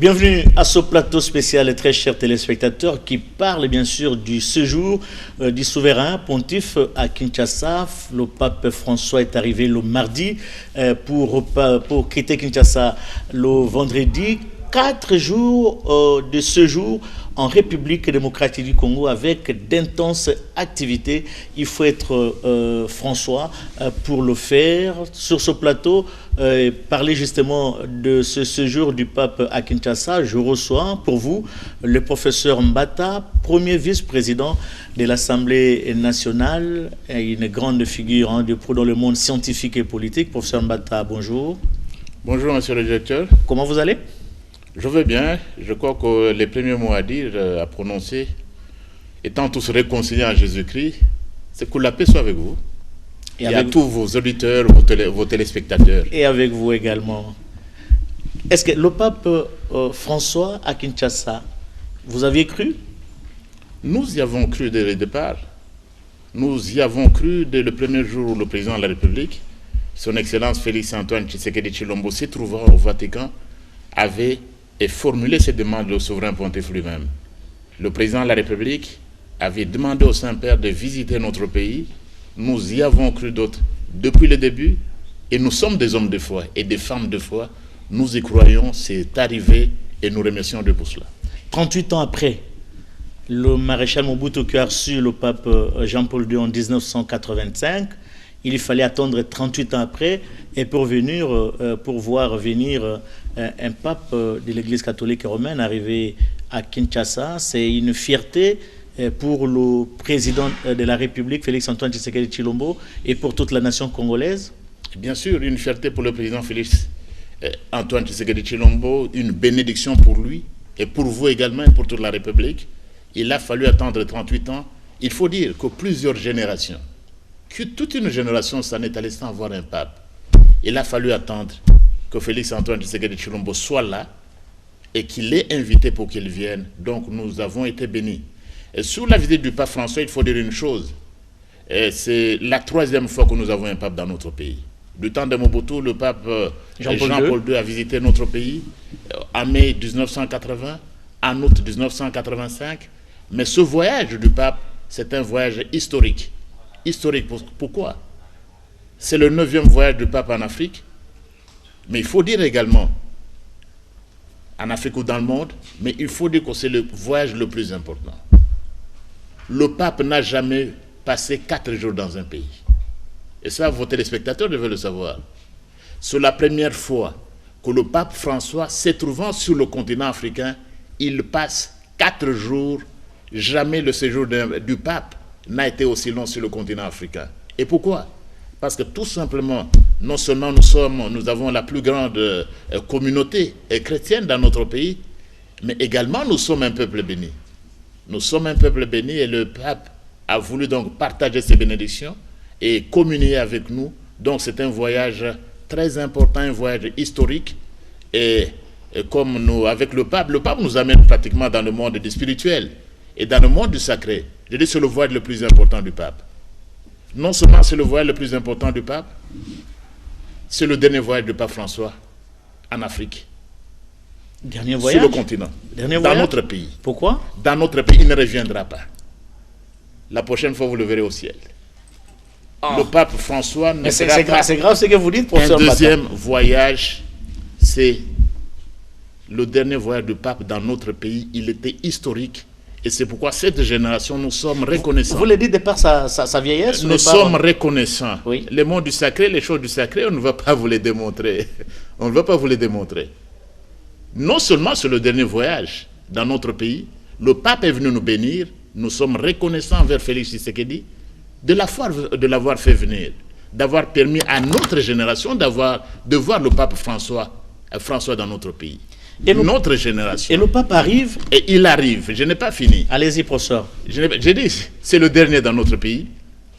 Bienvenue à ce plateau spécial, très chers téléspectateurs, qui parle bien sûr du séjour du souverain pontife à Kinshasa. Le pape François est arrivé le mardi pour quitter Kinshasa le vendredi. 4 jours de séjour en République démocratique du Congo avec d'intenses activités. Il faut être François pour le faire. Sur ce plateau, parler justement de ce séjour du pape à Kinshasa, je reçois pour vous le professeur Mbata, premier vice-président de l'Assemblée nationale, une grande figure dans le monde scientifique et politique. Professeur Mbata, bonjour. Bonjour, monsieur le directeur. Comment vous allez ? Je vais bien. Je crois que les premiers mots à dire, à prononcer, étant tous réconciliés en Jésus-Christ, c'est que la paix soit avec vous. Et à tous vos auditeurs, vos téléspectateurs. Et avec vous également. Est-ce que le pape François à Kinshasa, vous aviez cru ? Nous y avons cru dès le départ. Nous y avons cru dès le premier jour où le président de la République, son Excellence Félix Antoine Tshisekedi Tshilombo, se trouvant au Vatican, avait formulé ses demandes au souverain pontife lui-même. Le président de la République avait demandé au Saint-Père de visiter notre pays. Nous y avons cru d'autres depuis le début et nous sommes des hommes de foi et des femmes de foi. Nous y croyons, c'est arrivé et nous remercions Dieu pour cela. 38 ans après, le maréchal Mobutu qui a reçu le pape Jean-Paul II en 1985, il fallait attendre 38 ans après et pour voir venir un pape de l'Église catholique romaine arrivé à Kinshasa. C'est une fierté pour le président de la République, Félix Antoine Tshisekedi Tshilombo, et pour toute la nation congolaise. Bien sûr, une fierté pour le président Félix Antoine Tshisekedi Tshilombo, une bénédiction pour lui et pour vous également et pour toute la République. Il a fallu attendre 38 ans. Il faut dire que plusieurs générations, que toute une génération s'en est allée sans voir un pape. Il a fallu attendre que Félix Antoine Tshisekedi Tshilombo soit là et qu'il ait invité pour qu'il vienne. Donc nous avons été bénis. Et sur la visite du pape François, il faut dire une chose. C'est la 3e fois que nous avons un pape dans notre pays. Du temps de Mobutu, le pape Jean-Paul II a visité notre pays en mai 1980, en août 1985. Mais ce voyage du pape, c'est un voyage historique. Historique, pourquoi ? C'est le 9e voyage du pape en Afrique. Mais il faut dire également, en Afrique ou dans le monde, mais il faut dire que c'est le voyage le plus important. Le pape n'a jamais passé 4 jours dans un pays. Et ça, vos téléspectateurs devaient le savoir. C'est la première fois que le pape François, se trouvant sur le continent africain, il passe 4 jours. Jamais le séjour du pape n'a été aussi long sur le continent africain. Et pourquoi ? Parce que tout simplement, non seulement nous avons la plus grande communauté chrétienne dans notre pays, mais également nous sommes un peuple béni. Nous sommes un peuple béni et le pape a voulu donc partager ses bénédictions et communier avec nous. Donc c'est un voyage très important, un voyage historique. Et comme nous, avec le pape nous amène pratiquement dans le monde du spirituel et dans le monde du sacré. Je dis que c'est le voyage le plus important du pape. Non seulement c'est le voyage le plus important du pape, c'est le dernier voyage du pape François en Afrique. Dernier voyage ? Sur le continent. Dernier dans voyage ? notre pays. Pourquoi ? Dans notre pays, il ne reviendra pas. La prochaine fois, vous le verrez au ciel. Le pape François ne sera pas... C'est grave ce que vous dites, professeur Un deuxième voyage, c'est le dernier voyage du pape dans notre pays. Il était historique. Et c'est pourquoi cette génération, nous sommes reconnaissants. Vous le dites de par sa vieillesse ? Nous sommes reconnaissants. Oui. Les mots du sacré, les choses du sacré, on ne va pas vous les démontrer. On ne va pas vous les démontrer. Non seulement c'est le dernier voyage dans notre pays, le pape est venu nous bénir, nous sommes reconnaissants envers Félix Tshisekedi de l'avoir fait venir, d'avoir permis à notre génération de voir le pape François dans notre pays. Notre génération. Et le pape arrive. Et il arrive. Je n'ai pas fini. Allez-y, professeur. J'ai dit, c'est le dernier dans notre pays.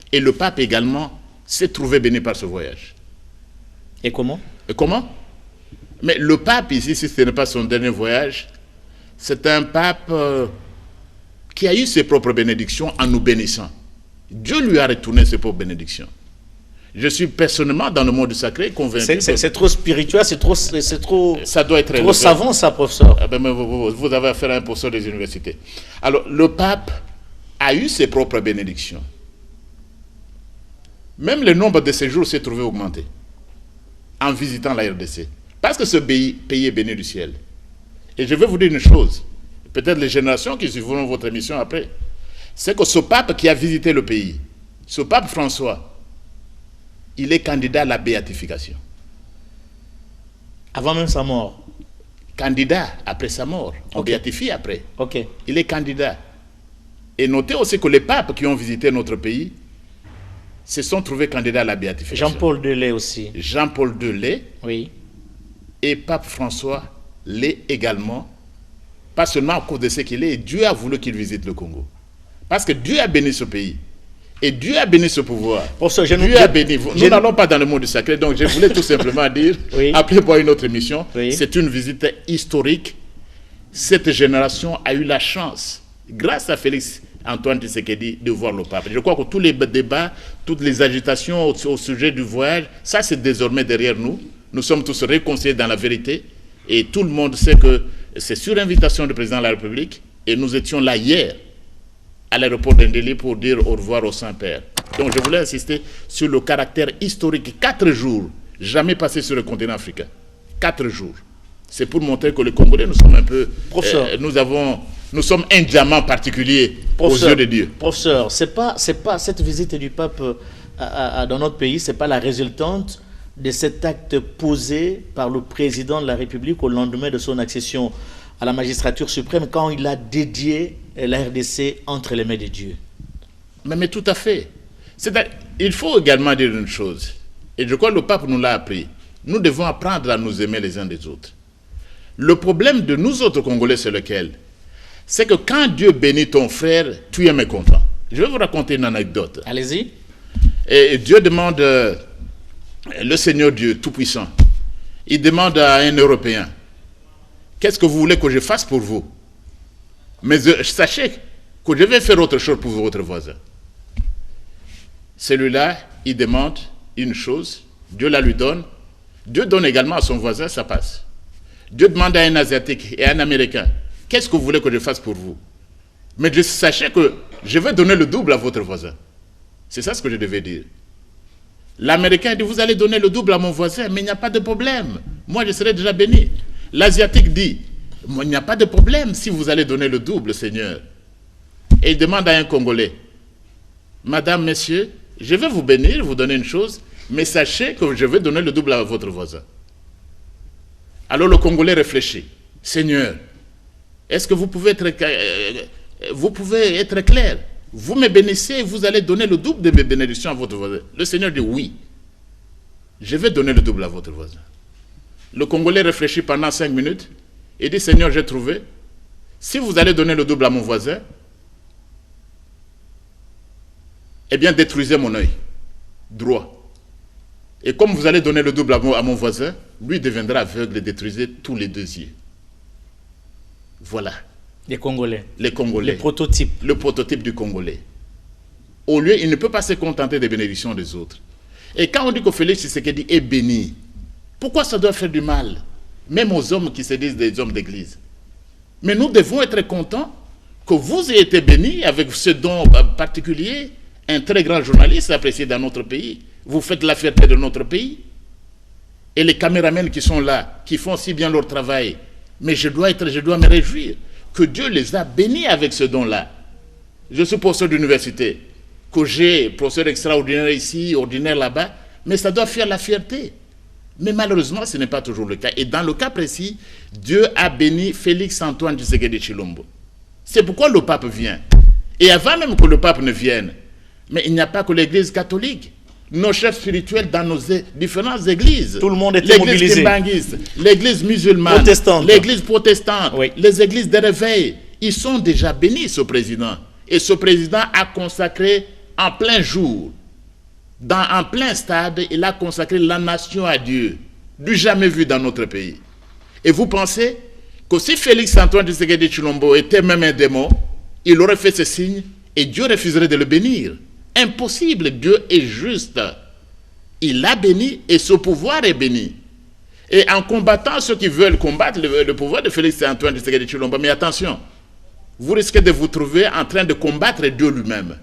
Et le pape également s'est trouvé béni par ce voyage. Et comment ? Mais le pape ici, si ce n'est pas son dernier voyage, c'est un pape qui a eu ses propres bénédictions en nous bénissant. Dieu lui a retourné ses propres bénédictions. Je suis personnellement dans le monde sacré convaincu. C'est trop spirituel, c'est trop ça doit être trop savant, ça, professeur. Ah ben, vous avez affaire à un professeur des universités. Alors, le pape a eu ses propres bénédictions. Même le nombre de séjours s'est trouvé augmenté en visitant la RDC. Parce que ce pays est béni du ciel. Et je vais vous dire une chose, peut-être les générations qui suivront votre émission après, c'est que ce pape qui a visité le pays, ce pape François, il est candidat à la béatification. Avant même sa mort. Candidat après sa mort. On béatifie après. Ok. Il est candidat. Et notez aussi que les papes qui ont visité notre pays se sont trouvés candidats à la béatification. Jean-Paul II aussi. Jean-Paul II. Oui. Et pape François l'est également. Pas seulement à cause de ce qu'il est. Et Dieu a voulu qu'il visite le Congo. Parce que Dieu a béni ce pays. Et Dieu a béni ce pouvoir. Dieu a béni. Nous n'allons pas dans le monde du sacré, donc je voulais tout simplement dire, appelez-moi une autre émission, c'est une visite historique. Cette génération a eu la chance, grâce à Félix Antoine Tshisekedi, de voir le pape. Je crois que tous les débats, toutes les agitations au sujet du voyage, ça c'est désormais derrière nous. Nous sommes tous réconciliés dans la vérité. Et tout le monde sait que c'est sur invitation du président de la République. Et nous étions là hier, à l'aéroport d'Indéli, pour dire au revoir au Saint-Père. Donc je voulais insister sur le caractère historique. 4 jours, jamais passé sur le continent africain. 4 jours. C'est pour montrer que les Congolais, nous sommes un peu... nous sommes un diamant particulier aux yeux de Dieu. Professeur, c'est pas cette visite du pape dans notre pays, c'est pas la résultante de cet acte posé par le président de la République au lendemain de son accession à la magistrature suprême, quand il a dédié la RDC entre les mains de Dieu. Mais tout à fait. Il faut également dire une chose, et je crois que le pape nous l'a appris. Nous devons apprendre à nous aimer les uns des autres. Le problème de nous autres Congolais, c'est lequel? C'est que quand Dieu bénit ton frère, tu es mécontent. Je vais vous raconter une anecdote. Allez-y. Et Dieu demande, le Seigneur Dieu Tout-Puissant, il demande à un Européen, qu'est-ce que vous voulez que je fasse pour vous? Mais sachez que je vais faire autre chose pour votre voisin. Celui-là, il demande une chose, Dieu la lui donne. Dieu donne également à son voisin, ça passe. Dieu demande à un Asiatique et à un Américain, qu'est-ce que vous voulez que je fasse pour vous? Mais sachez que je vais donner le double à votre voisin. C'est ça ce que je devais dire. L'Américain dit, vous allez donner le double à mon voisin, mais il n'y a pas de problème. Moi, je serai déjà béni. L'Asiatique dit, il n'y a pas de problème si vous allez donner le double, Seigneur. Et il demande à un Congolais, Madame, Messieurs, je vais vous bénir, vous donner une chose, mais sachez que je vais donner le double à votre voisin. Alors le Congolais réfléchit, Seigneur, est-ce que vous pouvez être clair? Vous me bénissez, vous allez donner le double de mes bénédictions à votre voisin. Le Seigneur dit oui, je vais donner le double à votre voisin. Le Congolais réfléchit pendant 5 minutes et dit, Seigneur, j'ai trouvé, si vous allez donner le double à mon voisin, eh bien détruisez mon œil droit. Et comme vous allez donner le double à mon voisin, lui deviendra aveugle et détruisez tous les 2 yeux. Voilà. Les Congolais. Les Congolais. Le prototype. Le prototype du Congolais. Au lieu, il ne peut pas se contenter des bénédictions des autres. Et quand on dit que Félix Tshisekedi est béni, pourquoi ça doit faire du mal? Même aux hommes qui se disent des hommes d'église. Mais nous devons être contents que vous ayez été bénis avec ce don particulier. Un très grand journaliste apprécié dans notre pays. Vous faites la fierté de notre pays. Et les caméramans qui sont là, qui font si bien leur travail. Mais je dois me réjouir que Dieu les a bénis avec ce don-là. Je suis professeur d'université, que j'ai professeur extraordinaire ici, ordinaire là-bas, mais ça doit faire la fierté. Mais malheureusement, ce n'est pas toujours le cas. Et dans le cas précis, Dieu a béni Félix Antoine Tshisekedi Tshilombo. C'est pourquoi le pape vient. Et avant même que le pape ne vienne, mais il n'y a pas que l'église catholique. Nos chefs spirituels dans nos différentes églises. Tout le monde était mobilisé. L'église musulmane, l'église protestante, oui. Les églises de réveil, ils sont déjà bénis, ce président. Et ce président a consacré en plein jour, en plein stade, il a consacré la nation à Dieu, du jamais vu dans notre pays. Et vous pensez que si Félix Antoine Tshisekedi Tshilombo était même un démon, il aurait fait ce signe et Dieu refuserait de le bénir? Impossible, Dieu est juste. il a béni et ce pouvoir est béni. Et en combattant ceux qui veulent combattre le pouvoir de Félix Antoine Tshisekedi Tshilombo, mais attention, vous risquez de vous trouver en train de combattre Dieu lui-même.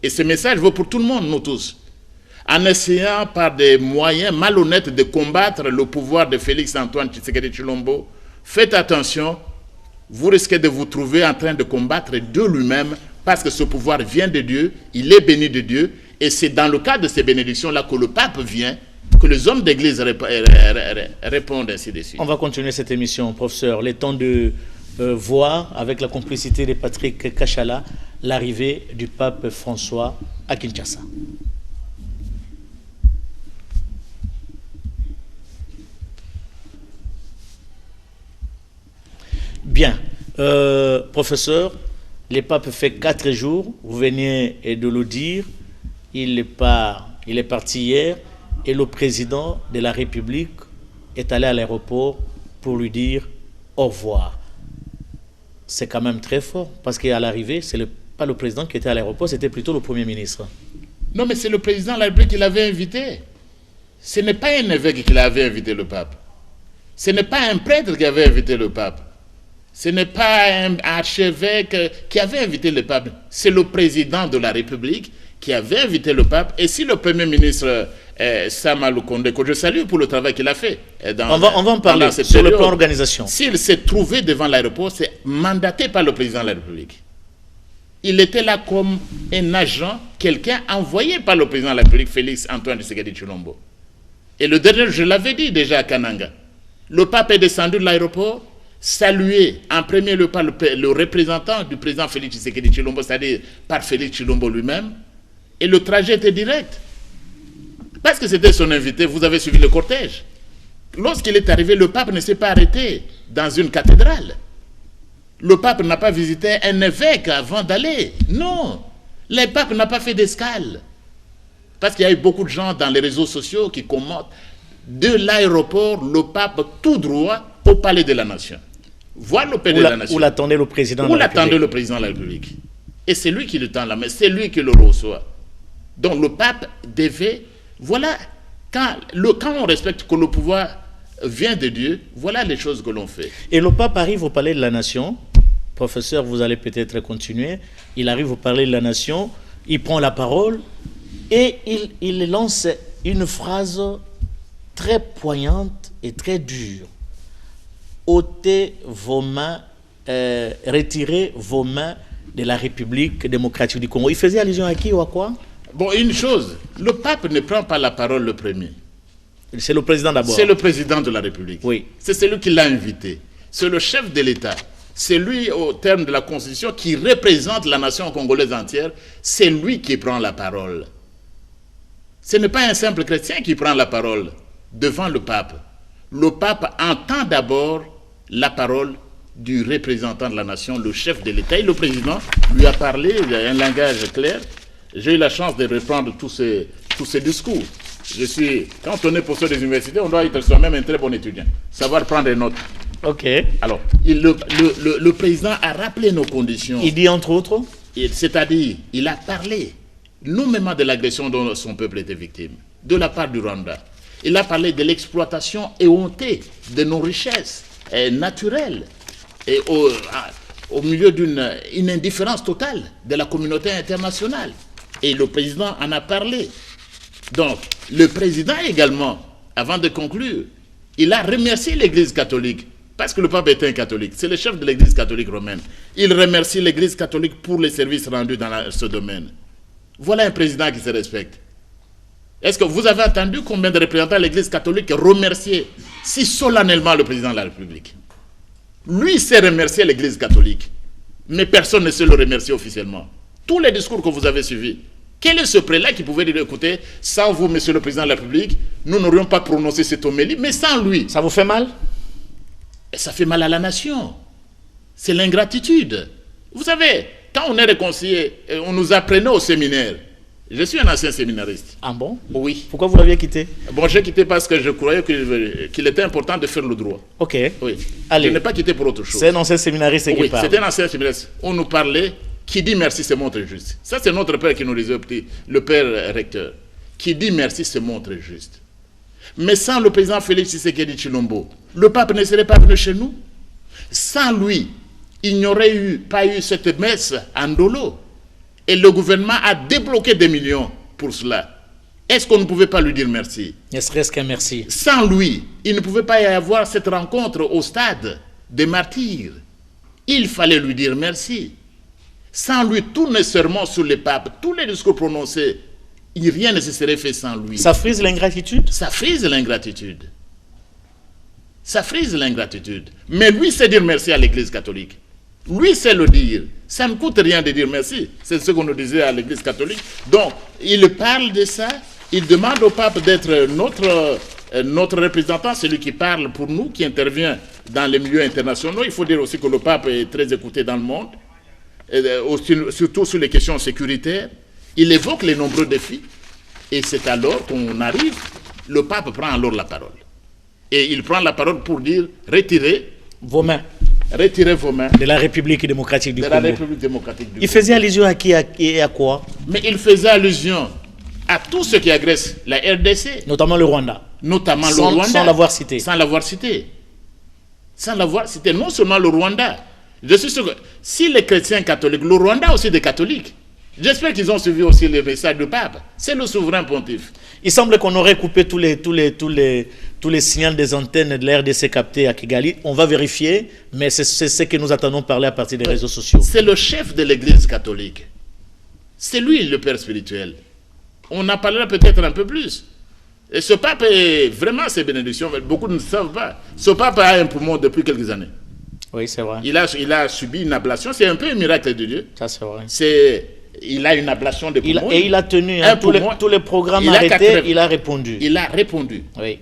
Et ce message vaut pour tout le monde, nous tous. En essayant par des moyens malhonnêtes de combattre le pouvoir de Félix Antoine Tshisekedi Tshilombo, faites attention, vous risquez de vous trouver en train de combattre Dieu lui-même, parce que ce pouvoir vient de Dieu, il est béni de Dieu, et c'est dans le cadre de ces bénédictions-là que le pape vient, que les hommes d'église répondent ainsi de suite. On va continuer cette émission, professeur. Le temps de voir, avec la complicité de Patrick Kachala, l'arrivée du pape François à Kinshasa. Bien. Professeur, le pape fait 4 jours, vous venez de le dire, il est parti hier, et le président de la République est allé à l'aéroport pour lui dire au revoir. C'est quand même très fort, parce qu'à l'arrivée, ce n'est pas le président qui était à l'aéroport, c'était plutôt le Premier ministre. Non, mais c'est le président de la République qui l'avait invité. Ce n'est pas un évêque qui l'avait invité, le pape. Ce n'est pas un prêtre qui avait invité le pape. Ce n'est pas un archevêque qui avait invité le pape. C'est le président de la République qui avait invité le pape. Et si le Premier ministre Sama Lukonde, que je salue pour le travail qu'il a fait. On va en parler sur le plan organisation. S'il s'est trouvé devant l'aéroport, c'est mandaté par le président de la République. Il était là comme un agent, quelqu'un envoyé par le président de la République, Félix Antoine Tshisekedi Tshilombo. Et le dernier, je l'avais dit déjà à Kananga, le pape est descendu de l'aéroport, salué en premier lieu par le représentant du président Félix Tshisekedi Tshilombo, c'est-à-dire par Félix Tshilombo lui-même, et le trajet était direct. Parce que c'était son invité, vous avez suivi le cortège. Lorsqu'il est arrivé, le pape ne s'est pas arrêté dans une cathédrale. Le pape n'a pas visité un évêque avant d'aller. Non, le pape n'a pas fait d'escale. Parce qu'il y a eu beaucoup de gens dans les réseaux sociaux qui commentent de l'aéroport, le pape tout droit au palais de la nation. Voir le palais de la nation. Où l'attendait le président de la République. Où l'attendait le président de la République. Et c'est lui qui le tend la main, c'est lui qui le reçoit. Donc le pape devait... Voilà, quand on respecte que le pouvoir vient de Dieu, voilà les choses que l'on fait. Et le pape arrive au palais de la nation. Professeur, vous allez peut-être continuer. Il arrive au palais de la nation, il prend la parole et il lance une phrase très poignante et très dure. Ôtez vos mains, retirez vos mains de la République démocratique du Congo. Il faisait allusion à qui ou à quoi? Bon, une chose, le pape ne prend pas la parole le premier. C'est le président d'abord. C'est le président de la République. Oui. C'est celui qui l'a invité. C'est le chef de l'État. C'est lui, au terme de la Constitution, qui représente la nation congolaise entière. C'est lui qui prend la parole. Ce n'est pas un simple chrétien qui prend la parole devant le pape. Le pape entend d'abord la parole du représentant de la nation, le chef de l'État. Et le président lui a parlé, il a un langage clair. J'ai eu la chance de reprendre tous ces discours. Quand on est professeur des universités, on doit être soi-même un très bon étudiant. Savoir prendre des notes. Ok. Alors, le président a rappelé nos conditions. Il dit entre autres? C'est-à-dire, il a parlé nommément de l'agression dont son peuple était victime, de la part du Rwanda. Il a parlé de l'exploitation éhontée de nos richesses naturelles et au milieu d'une indifférence totale de la communauté internationale. Et le président en a parlé. Donc, le président également, avant de conclure, il a remercié l'Église catholique, parce que le pape est un catholique, c'est le chef de l'Église catholique romaine. Il remercie l'Église catholique pour les services rendus dans ce domaine. Voilà un président qui se respecte. Est-ce que vous avez entendu combien de représentants de l'Église catholique remercier si solennellement le président de la République? Lui sait remercier l'Église catholique, mais personne ne sait le remercier officiellement. Tous les discours que vous avez suivis, quel est ce prélat qui pouvait dire, écoutez, sans vous, monsieur le président de la République, nous n'aurions pas prononcé cette homélie, mais sans lui. Ça vous fait mal? Et ça fait mal à la nation. C'est l'ingratitude. Vous savez, quand on est réconcilié, on nous apprenait au séminaire. Je suis un ancien séminariste. Ah bon? Oui. Pourquoi vous l'aviez quitté? Bon, j'ai quitté parce que je croyais qu'il était important de faire le droit. Ok. Oui. Allez. Je n'ai pas quitté pour autre chose. C'est un ancien séminariste qui parle. Oui, c'était un ancien séminariste. On nous parlait, qui dit merci se montre juste. Ça, c'est notre père qui nous disait, le père recteur. qui dit merci se montre juste. Mais sans le président Félix Tshisekedi Tshilombo, le pape ne serait pas venu chez nous. Sans lui, il n'y aurait pas eu cette messe en Ndolo. Et le gouvernement a débloqué des millions pour cela. Est-ce qu'on ne pouvait pas lui dire merci? Ne serait-ce qu'un merci. Sans lui, il ne pouvait pas y avoir cette rencontre au stade des martyrs. Il fallait lui dire merci. Sans lui, tous les sermons sur le pape, tous les discours prononcés, rien ne se serait fait sans lui. Ça frise l'ingratitude? Ça frise l'ingratitude. Ça frise l'ingratitude. Mais lui sait dire merci à l'Église catholique. Lui sait le dire. Ça ne coûte rien de dire merci. C'est ce qu'on nous disait à l'Église catholique. Donc, il parle de ça. Il demande au pape d'être notre représentant, celui qui parle pour nous, qui intervient dans les milieux internationaux. Il faut dire aussi que le pape est très écouté dans le monde, surtout sur les questions sécuritaires. Il évoque les nombreux défis. Et c'est alors qu'on arrive, le pape prend alors la parole. Et il prend la parole pour dire, retirez vos mains. Retirez vos mains. De la République démocratique du Congo. De la République démocratique du Congo. Il faisait allusion à qui et à quoi? Mais il faisait allusion à tous ceux qui agressent la RDC. Notamment le Rwanda. Notamment le Rwanda. Sans l'avoir cité. Sans l'avoir cité. Sans l'avoir cité. Non seulement le Rwanda. Je suis sûr que si les chrétiens catholiques, le Rwanda aussi des catholiques, j'espère qu'ils ont suivi aussi les messages du pape. C'est le souverain pontife. Il semble qu'on aurait coupé tous les signaux des antennes de la RDC captés à Kigali. On va vérifier, mais c'est ce que nous attendons parler à partir des réseaux sociaux. C'est le chef de l'Église catholique. C'est lui le père spirituel. On en parlera peut-être un peu plus. Et ce pape est vraiment ses bénédictions. Beaucoup ne savent pas. Ce pape a un poumon depuis quelques années. Oui, c'est vrai. Il a subi une ablation. C'est un peu un miracle de Dieu. Ça, c'est vrai. Il a une ablation de poumon. Et il a tenu tous les programmes arrêtés, il a répondu. Il a répondu. Oui.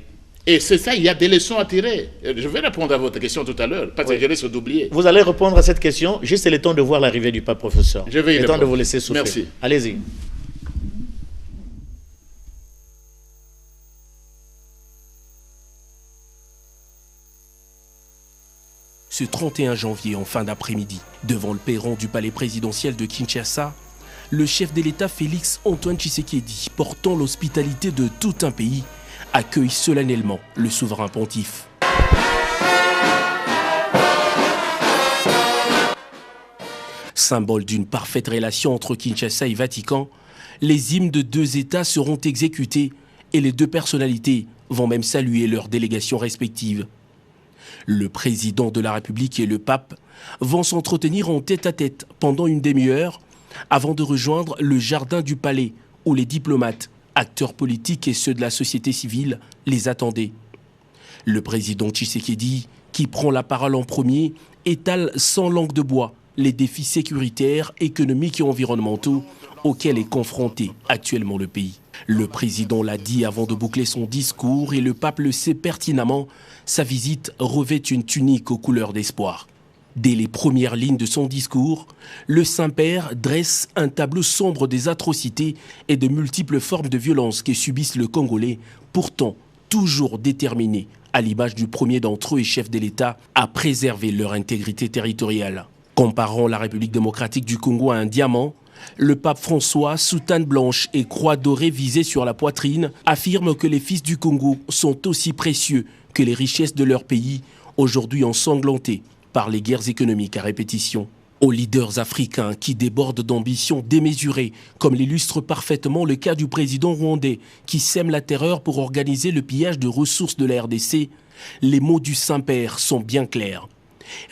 Et c'est ça, il y a des leçons à tirer. Je vais répondre à votre question tout à l'heure, parce que je risque d'oublier. Vous allez répondre à cette question, juste le temps de voir l'arrivée du pape professeur. Je vais y répondre. Le temps de vous laisser souffler. Merci. Allez-y. Ce 31 janvier, en fin d'après-midi, devant le perron du palais présidentiel de Kinshasa, le chef de l'État Félix Antoine Tshisekedi, portant l'hospitalité de tout un pays, accueille solennellement le souverain pontife. Symbole d'une parfaite relation entre Kinshasa et Vatican, les hymnes de deux États seront exécutés et les deux personnalités vont même saluer leurs délégations respectives. Le président de la République et le pape vont s'entretenir en tête-à-tête pendant une demi-heure avant de rejoindre le jardin du palais où les diplomates, acteurs politiques et ceux de la société civile les attendaient. Le président Tshisekedi, qui prend la parole en premier, étale sans langue de bois les défis sécuritaires, économiques et environnementaux auxquels est confronté actuellement le pays. Le président l'a dit avant de boucler son discours et le pape le sait pertinemment, sa visite revêt une tunique aux couleurs d'espoir. Dès les premières lignes de son discours, le Saint-Père dresse un tableau sombre des atrocités et de multiples formes de violence que subissent le Congolais, pourtant toujours déterminés, à l'image du premier d'entre eux et chef de l'État, à préserver leur intégrité territoriale. Comparant la République démocratique du Congo à un diamant, le pape François, soutane blanche et croix dorée visée sur la poitrine, affirme que les fils du Congo sont aussi précieux que les richesses de leur pays, aujourd'hui ensanglantés par les guerres économiques à répétition. Aux leaders africains qui débordent d'ambition démesurée, comme l'illustre parfaitement le cas du président rwandais qui sème la terreur pour organiser le pillage de ressources de la RDC, les mots du Saint-Père sont bien clairs.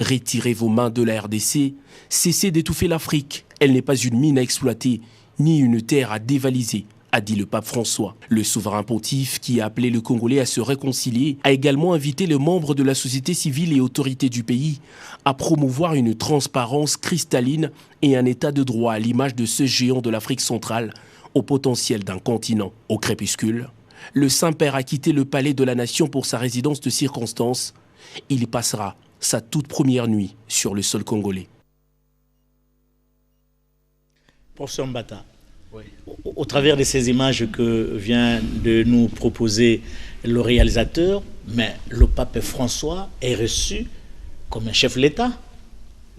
Retirez vos mains de la RDC, cessez d'étouffer l'Afrique. Elle n'est pas une mine à exploiter, ni une terre à dévaliser, a dit le pape François. Le souverain pontife, qui a appelé le Congolais à se réconcilier, a également invité les membres de la société civile et autorités du pays à promouvoir une transparence cristalline et un état de droit à l'image de ce géant de l'Afrique centrale, au potentiel d'un continent. Au crépuscule, le Saint-Père a quitté le palais de la Nation pour sa résidence de circonstance. Il y passera sa toute première nuit sur le sol congolais. Professeur Mbata, oui. Au travers de ces images que vient de nous proposer le réalisateur, mais le pape François est reçu comme un chef de l'État.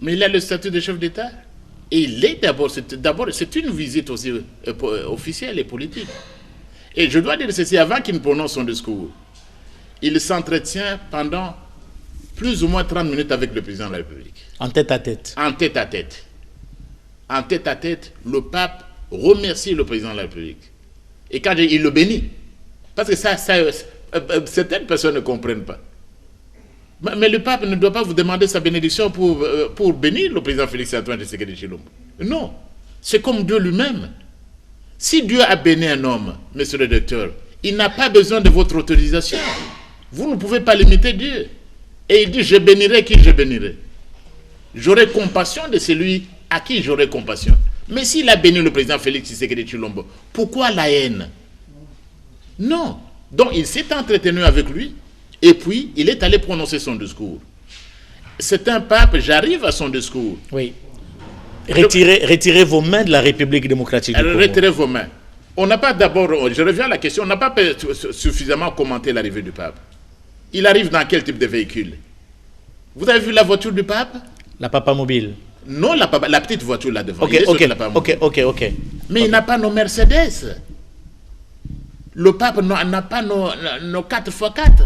Mais il a le statut de chef d'État. Et il est d'abord, c'est une visite aussi officielle et politique. Et je dois dire ceci, avant qu'il ne prononce son discours, il s'entretient pendant plus ou moins 30 minutes avec le président de la République. En tête à tête. En tête à tête. En tête à tête, le pape remercie le président de la République. Et quand il le bénit, parce que ça certaines personnes ne comprennent pas. Mais le pape ne doit pas vous demander sa bénédiction pour bénir le président Félix Antoine Tshisekedi Tshilombo. Non, c'est comme Dieu lui-même. Si Dieu a béni un homme, monsieur le docteur, il n'a pas besoin de votre autorisation. Vous ne pouvez pas limiter Dieu. Et il dit, je bénirai qui je bénirai. J'aurai compassion de celui à qui j'aurai compassion. Mais s'il a béni le président Félix Tshisekedi Tshilombo, pourquoi la haine? Non. Donc il s'est entretenu avec lui, et puis il est allé prononcer son discours. C'est un pape, j'arrive à son discours. Oui. Retirez vos mains de la République démocratique du Congo. Retirez vos mains. On n'a pas d'abord, je reviens à la question, on n'a pas suffisamment commenté l'arrivée du pape. Il arrive dans quel type de véhicule? Vous avez vu la voiture du pape? La Papa Mobile. Non, la petite voiture là devant. Ok. Mais il n'a pas nos Mercedes. Le pape n'a pas nos 4x4.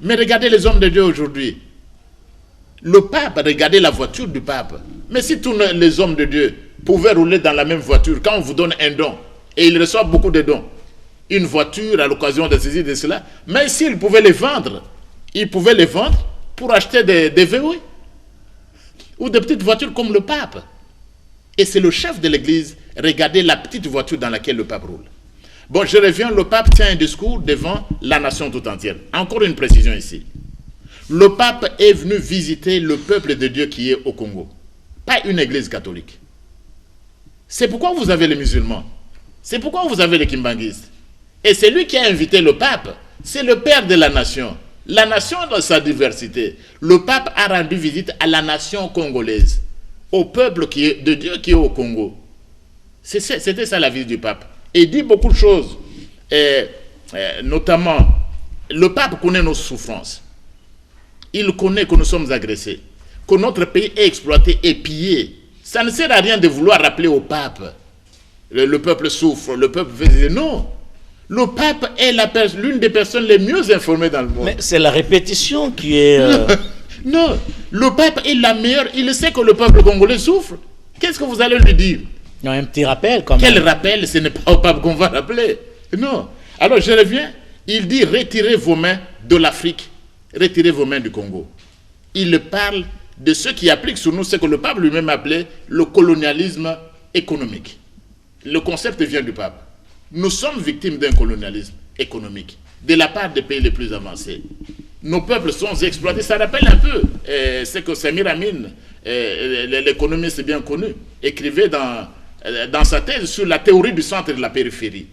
Mais regardez les hommes de Dieu aujourd'hui. Le pape, regardez la voiture du pape. Mais si tous les hommes de Dieu pouvaient rouler dans la même voiture, quand on vous donne un don, et ils reçoivent beaucoup de dons, une voiture à l'occasion de ceci, de cela, mais s'ils pouvaient les vendre, ils pouvaient les vendre pour acheter des VW ou des petites voitures comme le pape. Et c'est le chef de l'église, regardez la petite voiture dans laquelle le pape roule. Bon, je reviens, le pape tient un discours devant la nation tout entière. Encore une précision ici. Le pape est venu visiter le peuple de Dieu qui est au Congo, pas une église catholique. C'est pourquoi vous avez les musulmans, c'est pourquoi vous avez les kimbanguistes. Et c'est lui qui a invité le pape, c'est le père de la nation dans sa diversité. Le pape a rendu visite à la nation congolaise, au peuple de Dieu qui est au Congo. C'était ça la visite du pape. Et il dit beaucoup de choses, notamment, le pape connaît nos souffrances. Il connaît que nous sommes agressés, que notre pays est exploité et pillé. Ça ne sert à rien de vouloir rappeler au pape. Le peuple souffre, le peuple fait... Non. Le pape est l'une des personnes les mieux informées dans le monde. Mais c'est la répétition qui est... Non. Le pape est la meilleure. Il sait que le peuple congolais souffre. Qu'est-ce que vous allez lui dire? Il y a un petit rappel quand même. Quel rappel? Ce n'est pas au pape qu'on va rappeler. Non. Alors je reviens. Il dit, retirez vos mains de l'Afrique. Retirez vos mains du Congo. Il parle de ceux qui appliquent sur nous ce que le pape lui-même appelait le colonialisme économique. Le concept vient du pape. Nous sommes victimes d'un colonialisme économique de la part des pays les plus avancés. Nos peuples sont exploités. Ça rappelle un peu ce que Samir Amin, l'économiste bien connu, écrivait dans sa thèse sur la théorie du centre et de la périphérie.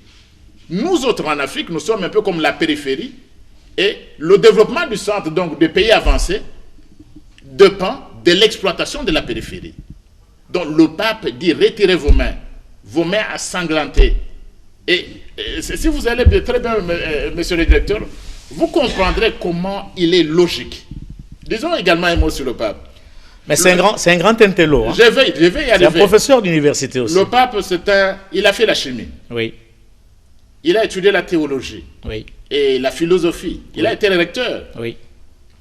Nous autres en Afrique, nous sommes un peu comme la périphérie. Et le développement du centre, donc des pays avancés, dépend de l'exploitation de la périphérie. Donc le pape dit, retirez vos mains à sanglanter. Et si vous allez très bien, monsieur le directeur, vous comprendrez comment il est logique. Disons également un mot sur le pape. Mais c'est un grand intello. Hein. Je vais y arriver. C'est un professeur d'université aussi. Le pape, il a fait la chimie. Oui. Il a étudié la théologie. Oui. Et la philosophie. Il a été recteur. Oui.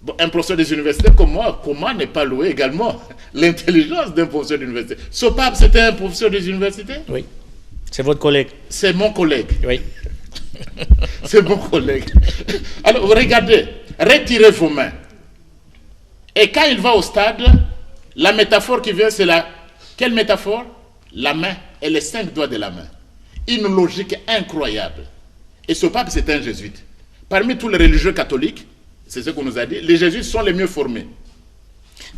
Bon, un professeur des universités comme moi, comment ne pas louer également l'intelligence d'un professeur d'université? Ce pape, c'était un professeur des universités? Oui. C'est votre collègue? C'est mon collègue. Oui. C'est mon collègue. Alors, regardez, retirez vos mains. Et quand il va au stade, la métaphore qui vient, c'est quelle métaphore? La main et les 5 doigts de la main. Une logique incroyable. Et ce pape, c'est un jésuite. Parmi tous les religieux catholiques, c'est ce qu'on nous a dit, les jésuites sont les mieux formés.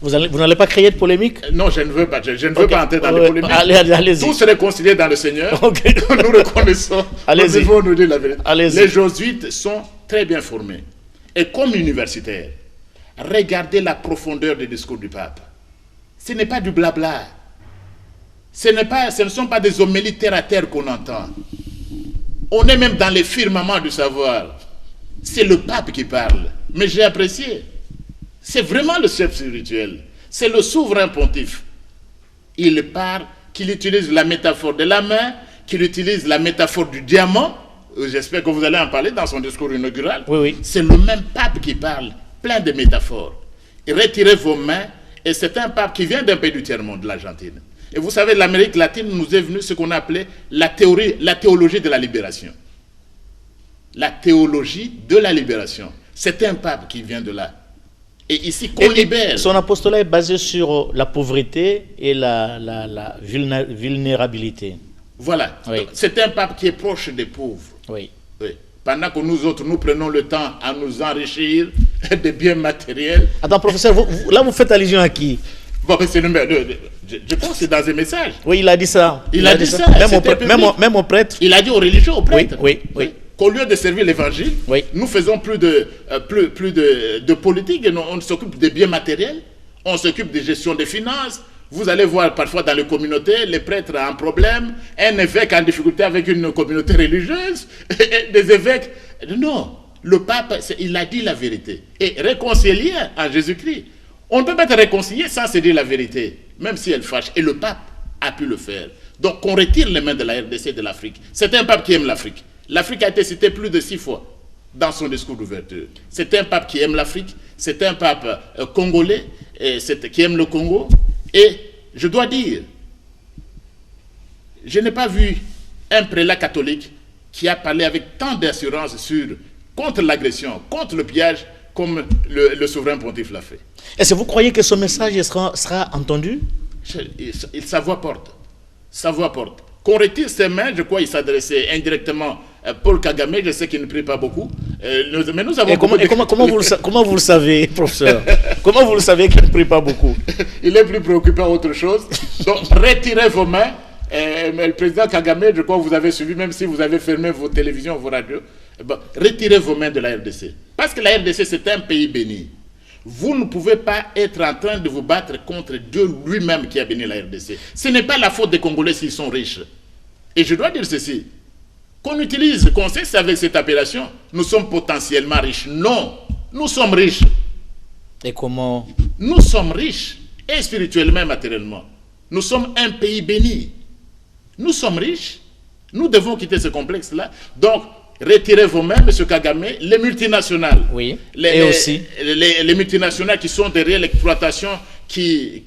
Vous n'allez pas créer de polémique? Non, je ne veux pas. Je ne veux pas entrer dans les polémiques. Allez-y. Tous réconciliés dans le Seigneur. Okay. Nous reconnaissons. Nous devons nous dire la vérité. Allez-y. Les jésuites sont très bien formés. Et comme universitaires, regardez la profondeur des discours du pape. Ce n'est pas du blabla. Ce ne sont pas des homélies terre à terre qu'on entend. On est même dans les firmaments du savoir. C'est le pape qui parle. Mais j'ai apprécié. C'est vraiment le chef spirituel. C'est le souverain pontife. Il parle, qu'il utilise la métaphore de la main, qu'il utilise la métaphore du diamant. j'espère que vous allez en parler dans son discours inaugural. Oui, oui. C'est le même pape qui parle, plein de métaphores. Et retirez vos mains, et c'est un pape qui vient d'un pays du tiers-monde, l'Argentine. Et vous savez, l'Amérique latine nous est venue ce qu'on appelait la théologie de la libération. La théologie de la libération. C'est un pape qui vient de là. Et ici, qu'on libère. Son apostolat est basé sur la pauvreté et la vulnérabilité. Voilà. Oui. C'est un pape qui est proche des pauvres. Oui. Oui. Pendant que nous autres, nous prenons le temps à nous enrichir de biens matériels. Attends, professeur, là vous faites allusion à qui? Bon, mais c'est je pense que c'est dans un message. Oui, il a dit ça. Il a dit ça. Même aux prêtres. Il a dit aux religieux, aux prêtres. Oui. Qu'au lieu de servir l'évangile, Oui. nous faisons plus de politique, et on s'occupe des biens matériels, on s'occupe de gestion des finances. Vous allez voir parfois dans les communautés, les prêtres ont un problème, un évêque en difficulté avec une communauté religieuse, des évêques. Non, le pape, il a dit la vérité. Et réconcilié en Jésus-Christ. On ne peut pas être réconcilié sans se dire la vérité, même si elle fâche. Et le pape a pu le faire. Donc qu'on retire les mains de la RDC et de l'Afrique. C'est un pape qui aime l'Afrique. L'Afrique a été citée plus de 6 fois dans son discours d'ouverture. C'est un pape qui aime l'Afrique, c'est un pape congolais qui aime le Congo. Et je dois dire, je n'ai pas vu un prélat catholique qui a parlé avec tant d'assurance contre l'agression, contre le pillage, comme le souverain pontife l'a fait. Est-ce que vous croyez que ce message sera entendu? Sa voix porte. Sa voix porte. Qu'on retire ses mains, je crois qu'il s'adressait indirectement à Paul Kagame, je sais qu'il ne prie pas beaucoup. Mais nous avons comment vous le savez, professeur? Comment vous le savez qu'il ne prie pas beaucoup? Il est plus préoccupé à autre chose. Donc, retirez vos mains. Mais le président Kagame, je crois que vous avez suivi, même si vous avez fermé vos télévisions, vos radios. Retirez vos mains de la RDC. Parce que la RDC, c'est un pays béni. Vous ne pouvez pas être en train de vous battre contre Dieu lui-même qui a béni la RDC. Ce n'est pas la faute des Congolais s'ils sont riches. Et je dois dire ceci. Qu'on cesse avec cette appellation, nous sommes potentiellement riches. Non, nous sommes riches. Et comment? Nous sommes riches, et spirituellement et matériellement. Nous sommes un pays béni. Nous sommes riches. Nous devons quitter ce complexe-là. Donc, retirez vos mains, M. Kagame, les multinationales. Oui, les multinationales qui sont derrière l'exploitation, qui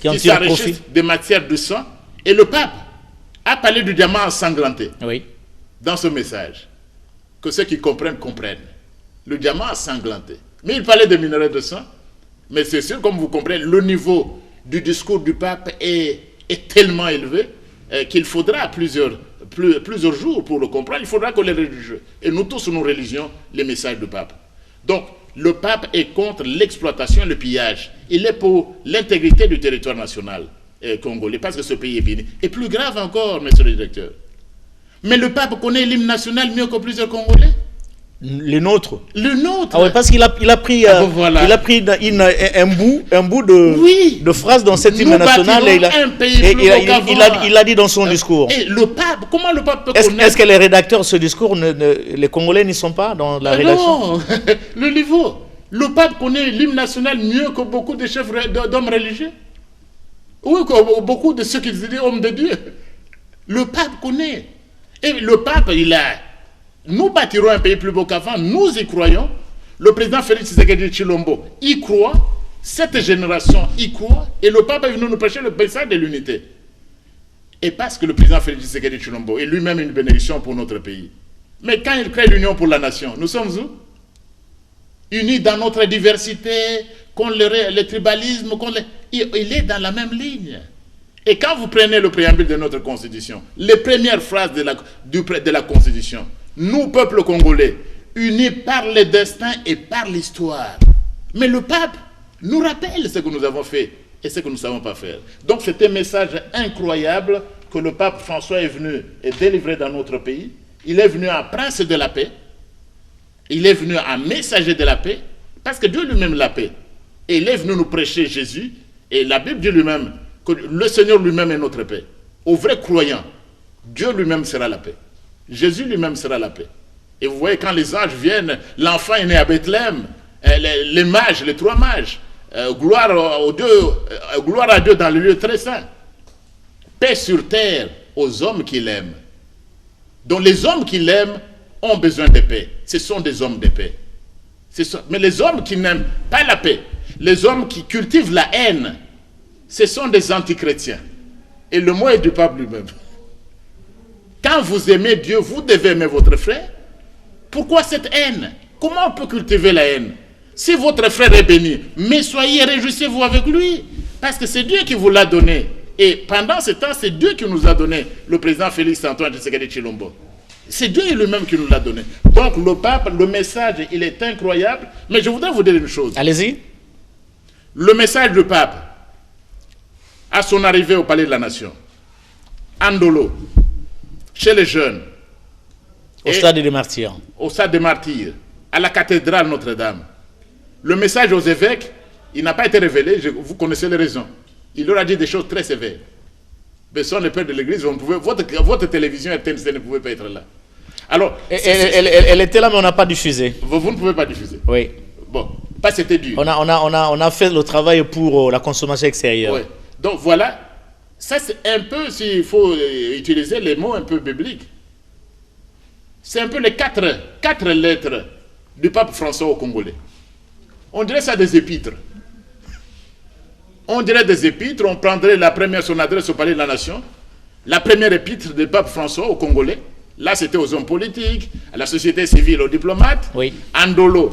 s'enrichissent des matières de sang. Et le pape a parlé du diamant ensanglanté. Oui. Dans ce message. Que ceux qui comprennent. Le diamant ensanglanté. Mais il parlait des minerais de sang. Mais c'est sûr, comme vous comprenez, le niveau du discours du pape est tellement élevé qu'il faudra plusieurs jours pour le comprendre. Il faudra que les religieux, et nous tous nos religions, les messages du pape. Donc, le pape est contre l'exploitation et le pillage. Il est pour l'intégrité du territoire national congolais, parce que ce pays est béni. Et plus grave encore, monsieur le directeur. Mais le pape connaît l'hymne national mieux que plusieurs Congolais. Le nôtre. Le nôtre. Ah ouais, parce qu'il a pris, voilà. Il a pris un bout de phrase dans cet hymne national et il a dit dans son discours. Et le pape, comment le pape peut connaître? Est-ce que les rédacteurs de ce discours, les Congolais n'y sont pas dans la rédaction? Non, le niveau. Le pape connaît l'hymne national mieux que beaucoup de chefs d'hommes religieux. Oui, que beaucoup de ceux qui se disent hommes de Dieu. Le pape connaît. Et le pape, nous bâtirons un pays plus beau qu'avant, nous y croyons. Le président Félix Tshisekedi Tshilombo y croit, cette génération y croit, et le pape est venu nous prêcher le message de l'unité. Et parce que le président Félix Tshisekedi Tshilombo est lui-même une bénédiction pour notre pays. Mais quand il crée l'union pour la nation, nous sommes où? Unis dans notre diversité, contre le tribalisme, il est dans la même ligne. Et quand vous prenez le préambule de notre Constitution, les premières phrases de la Constitution, nous, peuple congolais, unis par le destin et par l'histoire. Mais le pape nous rappelle ce que nous avons fait et ce que nous ne savons pas faire. Donc c'est un message incroyable que le pape François est venu et délivrer dans notre pays. Il est venu en prince de la paix. Il est venu en messager de la paix, parce que Dieu lui-même la paix. Et il est venu nous prêcher Jésus, et la Bible dit lui-même que le Seigneur lui-même est notre paix. Aux vrais croyants, Dieu lui-même sera la paix. Jésus lui-même sera la paix. Et vous voyez, quand les anges viennent, l'enfant est né à Bethléem, les mages, les 3 mages, gloire à Dieu dans le lieu très saint. Paix sur terre aux hommes qui l'aiment. Donc les hommes qui l'aiment ont besoin de paix. Ce sont des hommes de paix. Mais les hommes qui n'aiment pas la paix, les hommes qui cultivent la haine, ce sont des antichrétiens. Et le mot est du pape lui-même. Quand vous aimez Dieu, vous devez aimer votre frère. Pourquoi cette haine? Comment on peut cultiver la haine? Si votre frère est béni, mais soyez, réjouissez-vous avec lui. Parce que c'est Dieu qui vous l'a donné. Et pendant ce temps, c'est Dieu qui nous a donné le président Félix Antoine Tshisekedi Tshilombo. C'est Dieu lui-même qui nous l'a donné. Donc le pape, le message, il est incroyable. Mais je voudrais vous dire une chose. Allez-y. Le message du pape, à son arrivée au Palais de la Nation, Andolo, chez les jeunes, au stade des martyrs. Au stade des martyrs, à la cathédrale Notre-Dame. Le message aux évêques, il n'a pas été révélé, vous connaissez les raisons. Il leur a dit des choses très sévères. Mais sans le père de l'église, votre télévision RTNC ne pouvait pas être là. Alors, elle était là, mais on n'a pas diffusé. Vous ne pouvez pas diffuser. Oui. Bon, pas c'était dur. On a fait le travail pour la consommation extérieure. Oui. Donc voilà, ça c'est un peu, s'il faut utiliser les mots un peu bibliques, c'est un peu les quatre lettres du pape François au Congolais. On dirait ça des épîtres. On dirait des épîtres, on prendrait la première, son adresse au Palais de la Nation, la première épître du pape François au Congolais. Là, c'était aux hommes politiques, à la société civile, aux diplomates. Oui. Andolo,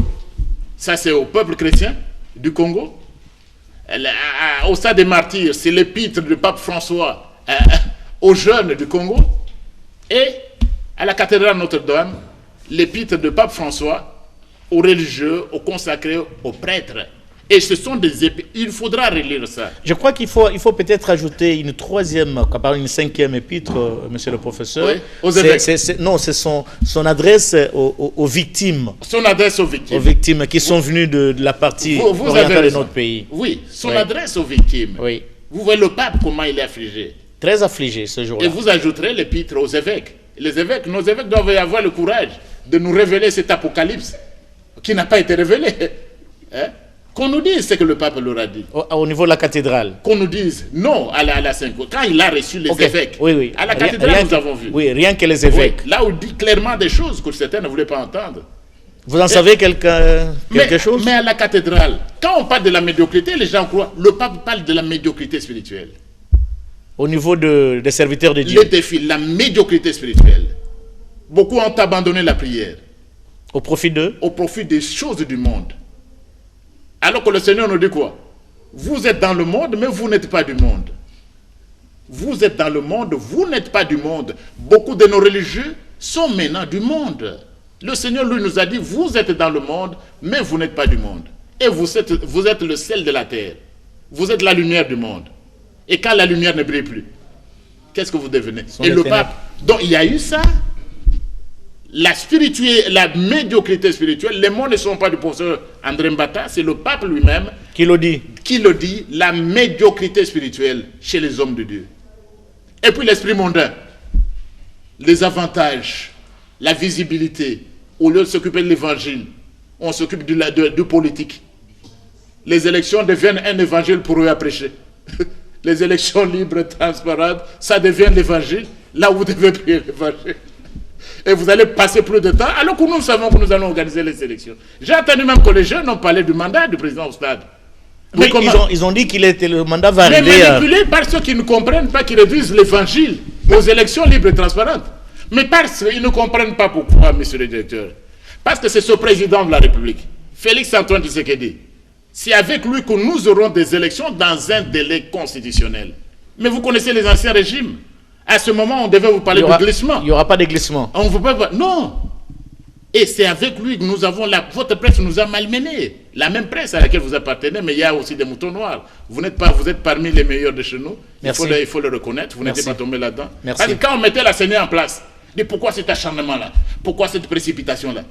ça c'est au peuple chrétien du Congo. Au stade des martyrs, c'est l'épître du pape François aux jeunes du Congo. Et à la cathédrale Notre-Dame, l'épître du pape François aux religieux, aux consacrés, aux prêtres. Et ce sont des épîtres. Il faudra relire ça. Je crois qu'il faut peut-être ajouter une troisième, une cinquième épître, monsieur le professeur. Oui, aux évêques. Non, c'est son adresse aux victimes. Son adresse aux victimes. Aux victimes qui sont venues de la partie orientale de notre pays. Oui, son adresse aux victimes. Oui. Vous voyez le pape, comment il est affligé. Très affligé ce jour-là. Et vous ajouterez l'épître aux évêques. Les évêques, nos évêques doivent avoir le courage de nous révéler cet apocalypse qui n'a pas été révélé. Hein? Qu'on nous dise ce que le pape leur a dit. Au niveau de la cathédrale. Qu'on nous dise non à la Sainte-Côte. Quand il a reçu les évêques, oui. À la cathédrale, nous avons vu. Oui, rien que les évêques. Oui, là où il dit clairement des choses que certains ne voulaient pas entendre. Vous en savez quelque chose? Mais à la cathédrale, quand on parle de la médiocrité, les gens croient. Le pape parle de la médiocrité spirituelle. Au niveau des serviteurs de Dieu. Le défi, la médiocrité spirituelle. Beaucoup ont abandonné la prière. Au profit d'eux? Au profit des choses du monde. Alors que le Seigneur nous dit quoi? Vous êtes dans le monde, mais vous n'êtes pas du monde. Vous êtes dans le monde, vous n'êtes pas du monde. Beaucoup de nos religieux sont maintenant du monde. Le Seigneur, lui, nous a dit, vous êtes dans le monde, mais vous n'êtes pas du monde. Et vous êtes le sel de la terre. Vous êtes la lumière du monde. Et quand la lumière ne brille plus, qu'est-ce que vous devenez? Et le pape, donc il y a eu ça. La médiocrité spirituelle, les mots ne sont pas du professeur André Mbata, c'est le pape lui-même qui le dit. Qui le dit, la médiocrité spirituelle chez les hommes de Dieu. Et puis l'esprit mondain, les avantages, la visibilité, au lieu de s'occuper de l'évangile, on s'occupe du politique. Les élections deviennent un évangile pour eux à prêcher. Les élections libres, transparentes, ça devient l'évangile, là où vous devez prier l'évangile. Et vous allez passer plus de temps, alors que nous savons que nous allons organiser les élections. J'ai entendu même que les jeunes ont parlé du mandat du président au stade. Oui, ils ont dit que le mandat va arriver. Mais manipulé par ceux qui ne comprennent pas, qui réduisent l'évangile aux élections libres et transparentes. Mais parce qu'ils ne comprennent pas pourquoi, monsieur le directeur. Parce que c'est ce président de la République, Félix Antoine Tshisekedi. C'est avec lui que nous aurons des élections dans un délai constitutionnel. Mais vous connaissez les anciens régimes. À ce moment, on devait vous parler de glissement. Il n'y aura pas de glissement. On vous peut pas. Non. Et c'est avec lui que nous avons votre presse nous a malmenés. La même presse à laquelle vous appartenez, mais il y a aussi des moutons noirs. Vous êtes parmi les meilleurs de chez nous. Il faut le reconnaître. Vous n'êtes pas tombé là-dedans. Parce que quand on mettait la CENI en place, pourquoi cet acharnement-là? Pourquoi cette précipitation-là?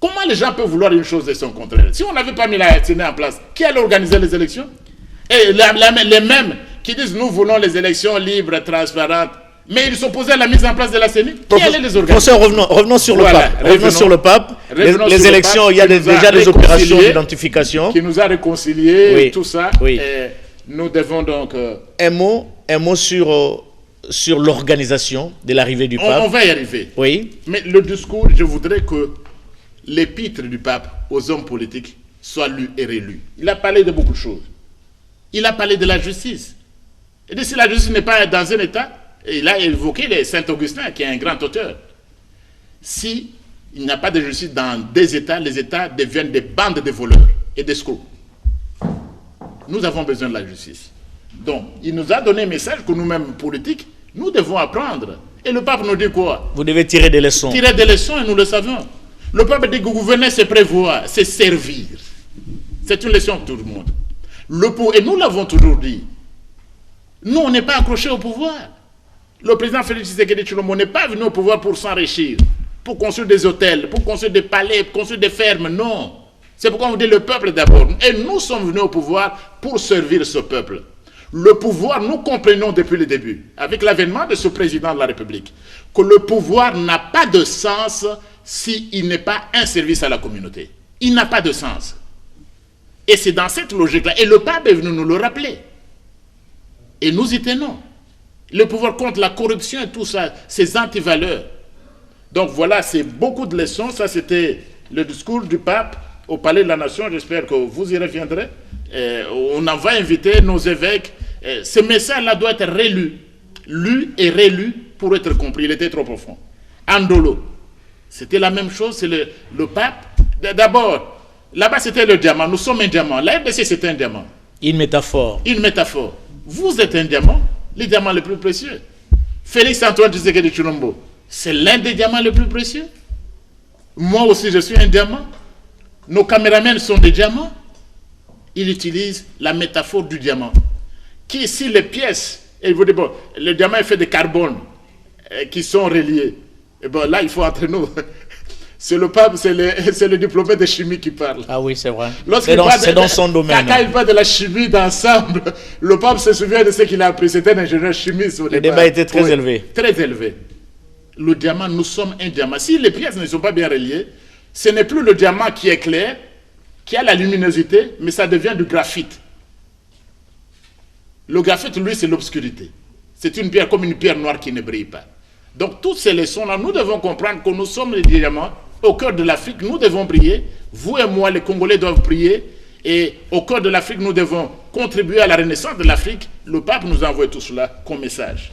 Comment les gens peuvent vouloir une chose et son contraire? Si on n'avait pas mis la CENI en place, qui allait organiser les élections? Et les mêmes qui disent nous voulons les élections libres, transparentes, mais ils s'opposaient à la mise en place de la CENI. Qui allait les organiser? Revenons sur le pape. Revenons sur le pape. Les élections, il y a déjà des opérations d'identification. Qui nous a réconciliés, tout ça. Oui. Et nous devons donc... Un mot sur sur l'organisation de l'arrivée du pape. On va y arriver. Oui. Mais le discours, je voudrais que l'épître du pape aux hommes politiques soit lu et relu. Il a parlé de beaucoup de choses. Il a parlé de la justice. Et de si la justice n'est pas dans un état, il a évoqué Saint-Augustin, qui est un grand auteur. Si il n'y a pas de justice dans des états, les états deviennent des bandes de voleurs et d'escrocs. Nous avons besoin de la justice. Donc, il nous a donné un message que nous-mêmes, politiques, nous devons apprendre. Et le pape nous dit quoi? Vous devez tirer des leçons. Tirer des leçons, et nous le savons. Le pape dit que gouverner, c'est prévoir, c'est servir. C'est une leçon pour tout le monde. Et nous l'avons toujours dit. Nous, on n'est pas accrochés au pouvoir. Le président Félix Tshisekedi Tshilombo n'est pas venu au pouvoir pour s'enrichir, pour construire des hôtels, pour construire des palais, pour construire des fermes. Non. C'est pourquoi on dit le peuple d'abord. Et nous sommes venus au pouvoir pour servir ce peuple. Le pouvoir, nous comprenons depuis le début, avec l'avènement de ce président de la République, que le pouvoir n'a pas de sens s'il n'est pas un service à la communauté. Il n'a pas de sens. Et c'est dans cette logique-là. Et le pape est venu nous le rappeler. Et nous y tenons. Le pouvoir contre la corruption et tout ça, ces antivaleurs. Donc voilà, c'est beaucoup de leçons. Ça, c'était le discours du pape au Palais de la Nation. J'espère que vous y reviendrez. On en va inviter nos évêques. Ce message-là doit être relu, lu et relu pour être compris. Il était trop profond. Andolo, c'était la même chose. C'est le pape. D'abord, là-bas, c'était le diamant. Nous sommes un diamant. La RDC, c'est un diamant. Une métaphore. Une métaphore. Vous êtes un diamant, le diamant le plus précieux. Félix Antoine Tshisekedi Tshilombo, c'est l'un des diamants les plus précieux. Moi aussi, je suis un diamant. Nos caméramens sont des diamants. Il utilise la métaphore du diamant. Qui, si les pièces, et vous dites, bon, le diamant est fait de carbone, qui sont reliés. Et bon, là, il faut entre nous. C'est le pape, c'est le diplômé de chimie qui parle. Ah oui, c'est vrai. C'est dans son domaine. Quand il parle de la chimie d'ensemble, le pape se souvient de ce qu'il a appris. C'était un ingénieur chimiste. Le débat était très élevé. Très élevé. Le diamant, nous sommes un diamant. Si les pièces ne sont pas bien reliées, ce n'est plus le diamant qui est clair, qui a la luminosité, mais ça devient du graphite. Le graphite, lui, c'est l'obscurité. C'est une pierre comme une pierre noire qui ne brille pas. Donc, toutes ces leçons-là, nous devons comprendre que nous sommes les diamants. Au cœur de l'Afrique, nous devons prier. Vous et moi, les Congolais, doivent prier. Et au cœur de l'Afrique, nous devons contribuer à la renaissance de l'Afrique. Le pape nous envoie tout cela comme message.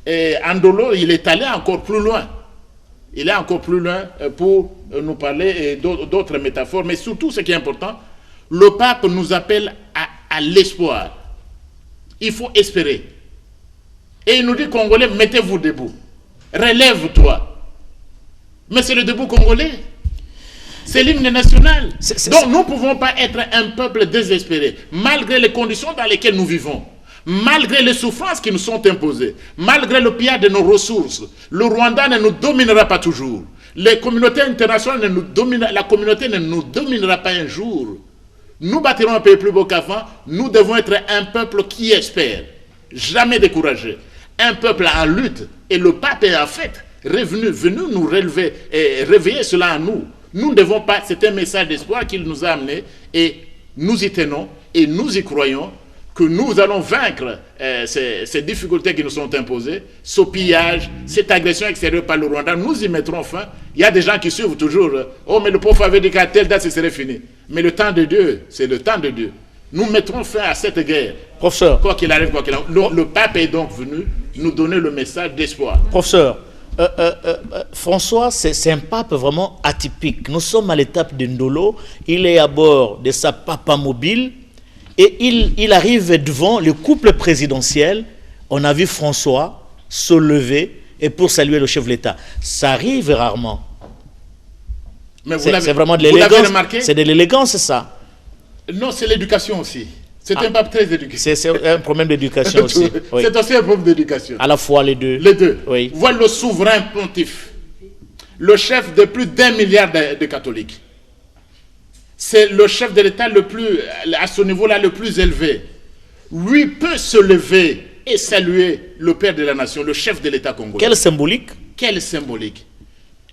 Et Andolo, il est allé encore plus loin. Il est encore plus loin pour nous parler d'autres métaphores. Mais surtout, ce qui est important, le pape nous appelle à l'espoir. Il faut espérer. Et il nous dit, Congolais, mettez-vous debout. Relève-toi. Mais c'est le debout congolais. C'est l'hymne national. Donc nous ne pouvons pas être un peuple désespéré, malgré les conditions dans lesquelles nous vivons, malgré les souffrances qui nous sont imposées, malgré le pillage de nos ressources. Le Rwanda ne nous dominera pas toujours. Les communautés internationales la communauté ne nous dominera pas un jour. Nous bâtirons un pays plus beau qu'avant. Nous devons être un peuple qui espère, jamais découragé. Un peuple en lutte. Et le pape est en fait venu nous relever et réveiller cela en nous. Nous ne devons pas, c'est un message d'espoir qu'il nous a amené et nous y tenons et nous y croyons que nous allons vaincre ces difficultés qui nous sont imposées, ce pillage, cette agression extérieure par le Rwanda. Nous y mettrons fin. Il y a des gens qui suivent toujours, oh mais le pauvre avait dit qu'à telle date ce serait fini. Mais le temps de Dieu, c'est le temps de Dieu. Nous mettrons fin à cette guerre. Professeur. Quoi qu'il arrive, le pape est donc venu nous donner le message d'espoir. Professeur, François, c'est un pape vraiment atypique. Nous sommes à l'étape de Ndolo. Il est à bord de sa papa mobile et il arrive devant le couple présidentiel. On a vu François se lever et pour saluer le chef de l'État. Ça arrive rarement. C'est vraiment de l'élégance. C'est de l'élégance, ça. Non, c'est l'éducation aussi. C'est un pape très éduqué. C'est un problème d'éducation aussi. Oui. C'est aussi un problème d'éducation. À la fois les deux. Les deux. Oui. Voilà le souverain pontife, le chef de plus d'1 milliard de catholiques. C'est le chef de l'État à ce niveau-là, le plus élevé. Lui peut se lever et saluer le père de la nation, le chef de l'État congolais. Quelle symbolique. Quelle symbolique.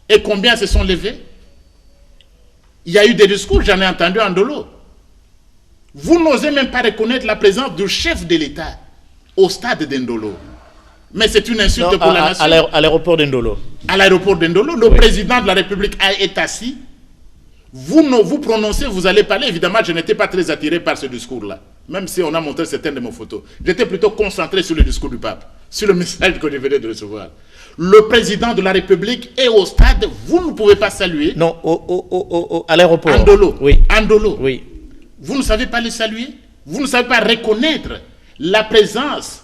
Et combien se sont levés? Il y a eu des discours, j'en ai entendu en Ndolo. Vous n'osez même pas reconnaître la présence du chef de l'État au stade d'Ndolo. Mais c'est une insulte pour la nation. À l'aéroport d'Indolo. À l'aéroport d'Indolo, le président de la République est assis. Vous prononcez, vous allez parler. Évidemment, je n'étais pas très attiré par ce discours-là. Même si on a montré certaines de mes photos. J'étais plutôt concentré sur le discours du pape, sur le message que je venais de recevoir. Le président de la République est au stade, vous ne pouvez pas saluer. Non, à l'aéroport. Andolo. Oui. Andolo. Oui. Vous ne savez pas le saluer. Vous ne savez pas reconnaître la présence.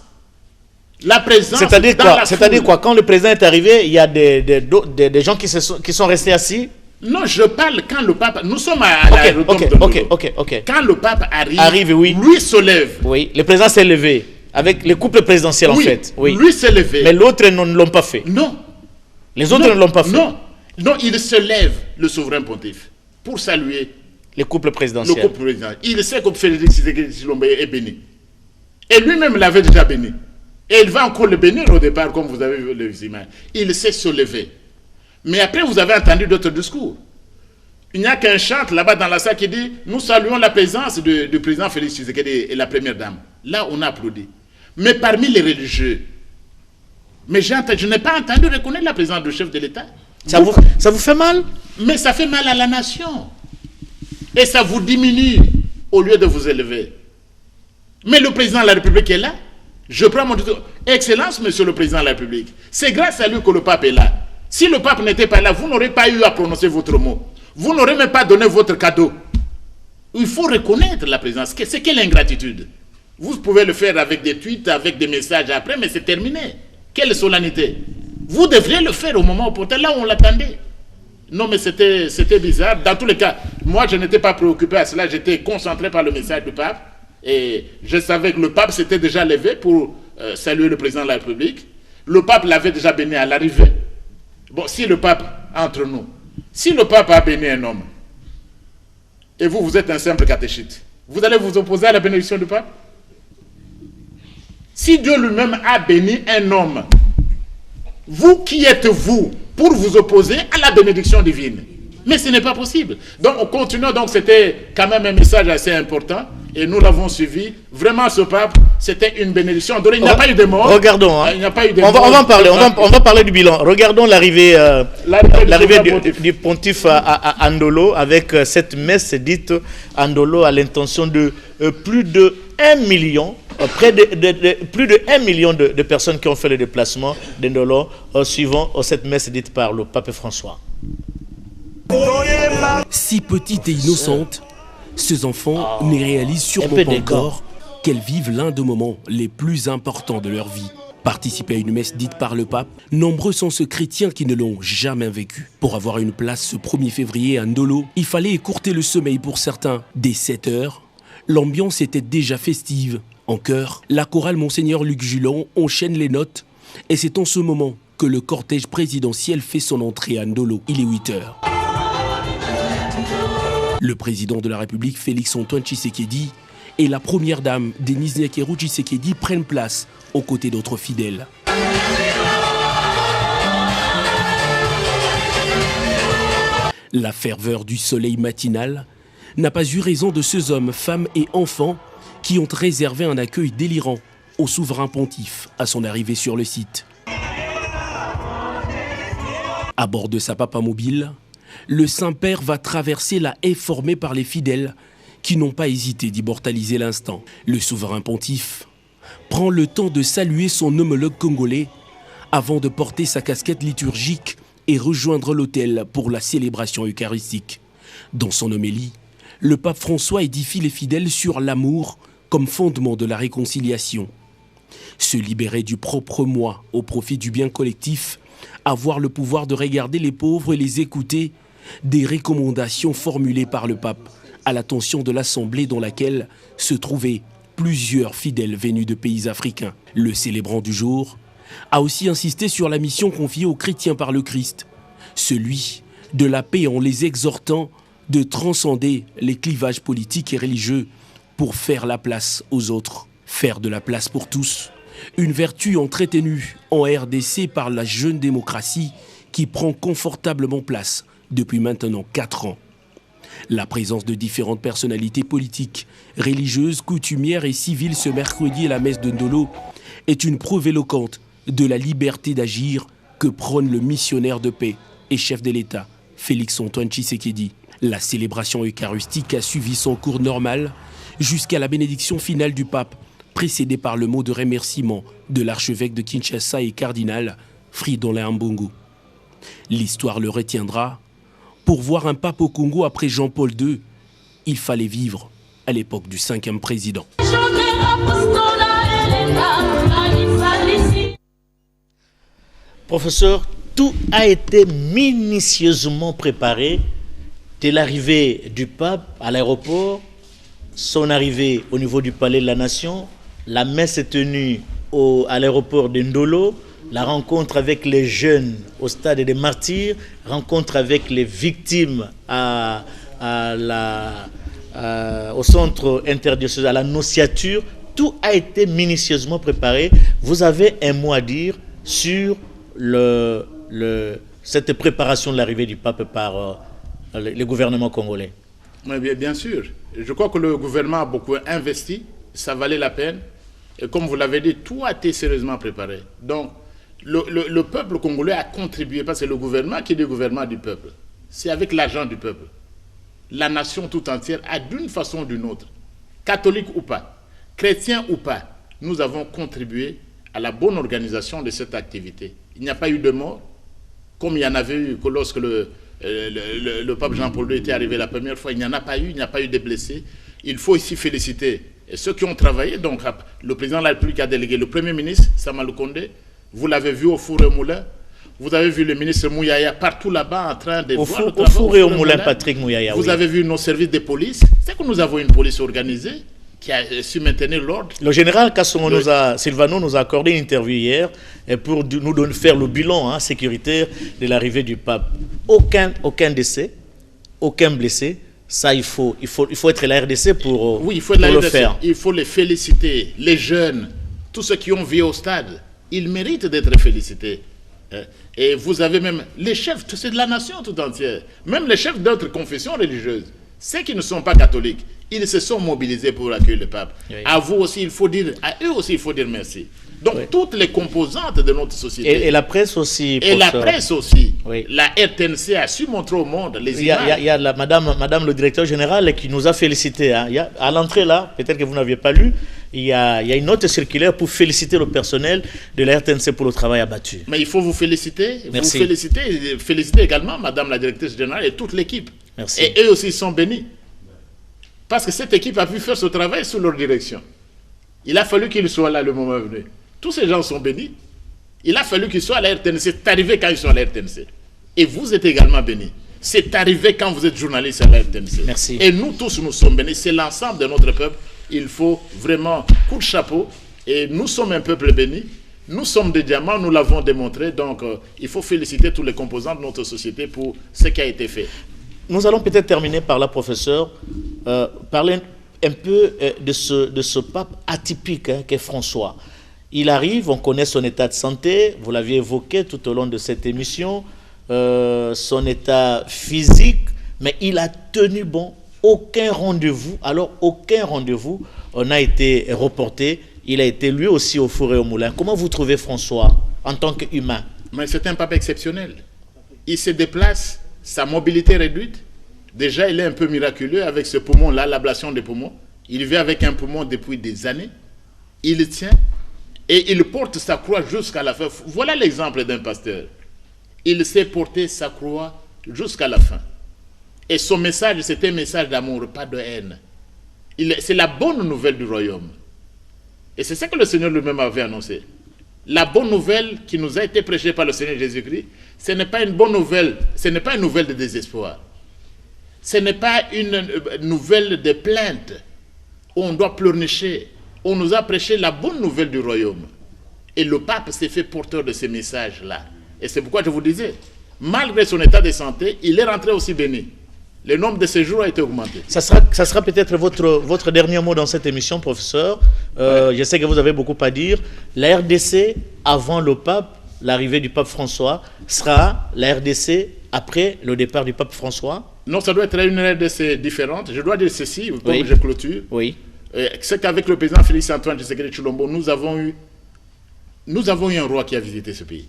La présence. C'est-à-dire quoi? Quand le président est arrivé, il y a des gens qui sont restés assis. Non, je parle quand le pape... Nous sommes à l'aéroport de Ndolo. Ok. Quand le pape arrive, oui. Lui se lève. Oui, le président s'est levé. Avec le couple présidentiel, en fait. Oui. Lui s'est levé. Mais l'autre ne l'ont pas fait. Non. Les autres ne l'ont pas fait. Non, il se lève, le souverain pontife, pour saluer le couple présidentiel. Le couple présidentiel. Il sait que Félix Tshisekedi Tshilombo est béni. Et lui-même l'avait déjà béni. Et il va encore le bénir au départ, comme vous avez vu les images. Il sait se lever. Mais après, vous avez entendu d'autres discours. Il n'y a qu'un chant là-bas dans la salle qui dit « Nous saluons la présence du président Félix Tshisekedi et la première dame ». Là, on a applaudi. Mais parmi les religieux, je n'ai pas entendu reconnaître la présence du chef de l'État. Ça vous fait mal? Mais ça fait mal à la nation. Et ça vous diminue au lieu de vous élever. Mais le président de la République est là. Je prends mon titre. Excellence, monsieur le président de la République. C'est grâce à lui que le pape est là. Si le pape n'était pas là, vous n'aurez pas eu à prononcer votre mot. Vous n'aurez même pas donné votre cadeau. Il faut reconnaître la présence. C'est quelle ingratitude? Vous pouvez le faire avec des tweets, avec des messages après, mais c'est terminé. Quelle solennité? Vous devriez le faire au moment opportun, là où on l'attendait. Non, mais c'était bizarre. Dans tous les cas, moi, je n'étais pas préoccupé à cela. J'étais concentré par le message du pape. Et je savais que le pape s'était déjà levé pour saluer le président de la République. Le pape l'avait déjà béni à l'arrivée. Bon, si le pape, entre nous, si le pape a béni un homme, et vous êtes un simple catéchiste, vous allez vous opposer à la bénédiction du pape? Si Dieu lui-même a béni un homme, vous qui êtes-vous pour vous opposer à la bénédiction divine? Mais ce n'est pas possible. Donc, on continue. Donc, c'était quand même un message assez important. Et nous l'avons suivi. Vraiment, ce pape, c'était une bénédiction. Donc, il n'y a pas eu de mort. Regardons. Il n'y a pas eu de on va en parler. On va parler du bilan. Regardons l'arrivée du pontife à Ndolo avec cette messe dite à Ndolo à l'intention de plus de 1 million. Plus de 1 million de personnes qui ont fait le déplacement d'Ndolo suivant cette messe dite par le pape François. Si petite et innocente, ces enfants ne réalisent sûrement pas encore qu'elles vivent l'un des moments les plus importants de leur vie. Participer à une messe dite par le pape, nombreux sont ceux chrétiens qui ne l'ont jamais vécu. Pour avoir une place ce 1er février à Ndolo, il fallait écourter le sommeil pour certains. Dès 7 heures, l'ambiance était déjà festive. En chœur, la chorale Monseigneur Luc Julon enchaîne les notes et c'est en ce moment que le cortège présidentiel fait son entrée à Ndolo. Il est 8 heures. Le président de la République, Félix-Antoine Tshisekedi, et la première dame, Denise Nyakeru Tshisekedi, prennent place aux côtés d'autres fidèles. La ferveur du soleil matinal n'a pas eu raison de ces hommes, femmes et enfants qui ont réservé un accueil délirant au souverain pontife à son arrivée sur le site. À bord de sa papamobile, le Saint-Père va traverser la haie formée par les fidèles qui n'ont pas hésité d'immortaliser l'instant. Le souverain pontife prend le temps de saluer son homologue congolais avant de porter sa casquette liturgique et rejoindre l'autel pour la célébration eucharistique. Dans son homélie, le pape François édifie les fidèles sur l'amour comme fondement de la réconciliation. Se libérer du propre moi au profit du bien collectif, avoir le pouvoir de regarder les pauvres et les écouter, des recommandations formulées par le pape à l'attention de l'assemblée dans laquelle se trouvaient plusieurs fidèles venus de pays africains. Le célébrant du jour a aussi insisté sur la mission confiée aux chrétiens par le Christ, celui de la paix en les exhortant de transcender les clivages politiques et religieux pour faire la place aux autres. Faire de la place pour tous, une vertu entretenue en RDC par la jeune démocratie qui prend confortablement place depuis maintenant 4 ans. La présence de différentes personnalités politiques, religieuses, coutumières et civiles ce mercredi à la messe de Ndolo est une preuve éloquente de la liberté d'agir que prône le missionnaire de paix et chef de l'État, Félix-Antoine Tshisekedi. La célébration eucharistique a suivi son cours normal jusqu'à la bénédiction finale du pape, précédée par le mot de remerciement de l'archevêque de Kinshasa et cardinal Fridolin Ambongo. L'histoire le retiendra. Pour voir un pape au Congo après Jean-Paul II, il fallait vivre à l'époque du 5e président. Professeur, tout a été minutieusement préparé dès l'arrivée du pape à l'aéroport, son arrivée au niveau du Palais de la Nation, la messe est tenue à l'aéroport de Ndolo, la rencontre avec les jeunes au stade des Martyrs, rencontre avec les victimes au centre interdiocésain, à la Nonciature. Tout a été minutieusement préparé. Vous avez un mot à dire sur cette préparation de l'arrivée du pape par le gouvernement congolais? Mais bien sûr. Je crois que le gouvernement a beaucoup investi. Ça valait la peine. Et comme vous l'avez dit, tout a été sérieusement préparé. Donc, le peuple congolais a contribué, parce que le gouvernement qui est le gouvernement du peuple, c'est avec l'argent du peuple. La nation tout entière a d'une façon ou d'une autre, catholique ou pas, chrétien ou pas, nous avons contribué à la bonne organisation de cette activité. Il n'y a pas eu de mort, comme il y en avait eu que lorsque le pape Jean-Paul II était arrivé la première fois. Il n'y en a pas eu, il n'y a pas eu de blessés. Il faut ici féliciter ceux qui ont travaillé. Donc, le président de la République a délégué le Premier ministre, Samalou Kondé. Vous l'avez vu au four et au moulin. Vous avez vu le ministre Mouyaya partout là-bas en train de voir le travail. Au four et au moulin, Patrick Mouyaya. Vous avez vu nos services de police. C'est que nous avons une police organisée qui a su maintenir l'ordre. Le général Kassongo Silvano nous a accordé une interview hier pour nous faire le bilan sécuritaire de l'arrivée du pape. Aucun décès, aucun blessé. Ça, il faut être la RDC pour, oui, il faut être pour le faire. Il faut les féliciter. Les jeunes, tous ceux qui ont vécu au stade, ils méritent d'être félicités. Et vous avez même les chefs, c'est de la nation tout entière, même les chefs d'autres confessions religieuses, ceux qui ne sont pas catholiques, ils se sont mobilisés pour accueillir le pape. Oui. À eux aussi, il faut dire merci. Donc, oui, toutes les composantes de notre société. Et la presse aussi. Et la presse aussi. Oui. La RTNC a su montrer au monde les images. Il y a madame le directeur général qui nous a félicité. À l'entrée là, peut-être que vous n'aviez pas lu, il y a une note circulaire pour féliciter le personnel de la RTNC pour le travail abattu. Mais il faut vous féliciter. Merci. Vous féliciter également madame la directrice générale et toute l'équipe. Merci. Et eux aussi sont bénis. Parce que cette équipe a pu faire ce travail sous leur direction. Il a fallu qu'ils soient là le moment venu. Tous ces gens sont bénis. Il a fallu qu'ils soient à la RTNC. C'est arrivé quand ils sont à la RTNC. Et vous êtes également bénis. C'est arrivé quand vous êtes journaliste à la RTNC. Merci. Et nous tous, nous sommes bénis. C'est l'ensemble de notre peuple. Il faut vraiment coup de chapeau. Et nous sommes un peuple béni. Nous sommes des diamants, nous l'avons démontré. Donc, il faut féliciter tous les composants de notre société pour ce qui a été fait. Nous allons peut-être terminer par là, professeur, parler un peu de ce pape atypique qu'est François. Il arrive, on connaît son état de santé, vous l'aviez évoqué tout au long de cette émission, son état physique, mais il a tenu bon, aucun rendez-vous n'a été reporté. Il a été lui aussi au four et au moulin. Comment vous trouvez François en tant qu'humain? Mais c'est un pape exceptionnel. Il se déplace, sa mobilité réduite. Déjà, il est un peu miraculeux avec ce poumon-là, l'ablation des poumons. Il vit avec un poumon depuis des années. Il tient et il porte sa croix jusqu'à la fin. Voilà l'exemple d'un pasteur. Il sait porter sa croix jusqu'à la fin. Et son message, c'est un message d'amour, pas de haine. C'est la bonne nouvelle du royaume. Et c'est ça que le Seigneur lui-même avait annoncé. La bonne nouvelle qui nous a été prêchée par le Seigneur Jésus-Christ, ce n'est pas une bonne nouvelle, ce n'est pas une nouvelle de désespoir. Ce n'est pas une nouvelle de plainte où on doit pleurnicher. On nous a prêché la bonne nouvelle du royaume. Et le pape s'est fait porteur de ces messages-là. Et c'est pourquoi je vous disais, malgré son état de santé, il est rentré aussi béni. Le nombre de séjours a été augmenté. Ça sera peut-être votre dernier mot dans cette émission, professeur. Ouais. Je sais que vous avez beaucoup à dire. La RDC, avant le pape, l'arrivée du pape François, sera la RDC après le départ du pape François? Non, ça doit être une RDC différente. Je dois dire ceci, comme je clôture. Oui. C'est qu'avec le président Félix-Antoine Tshisekedi Tshilombo, nous avons eu nous avons eu un roi qui a visité ce pays.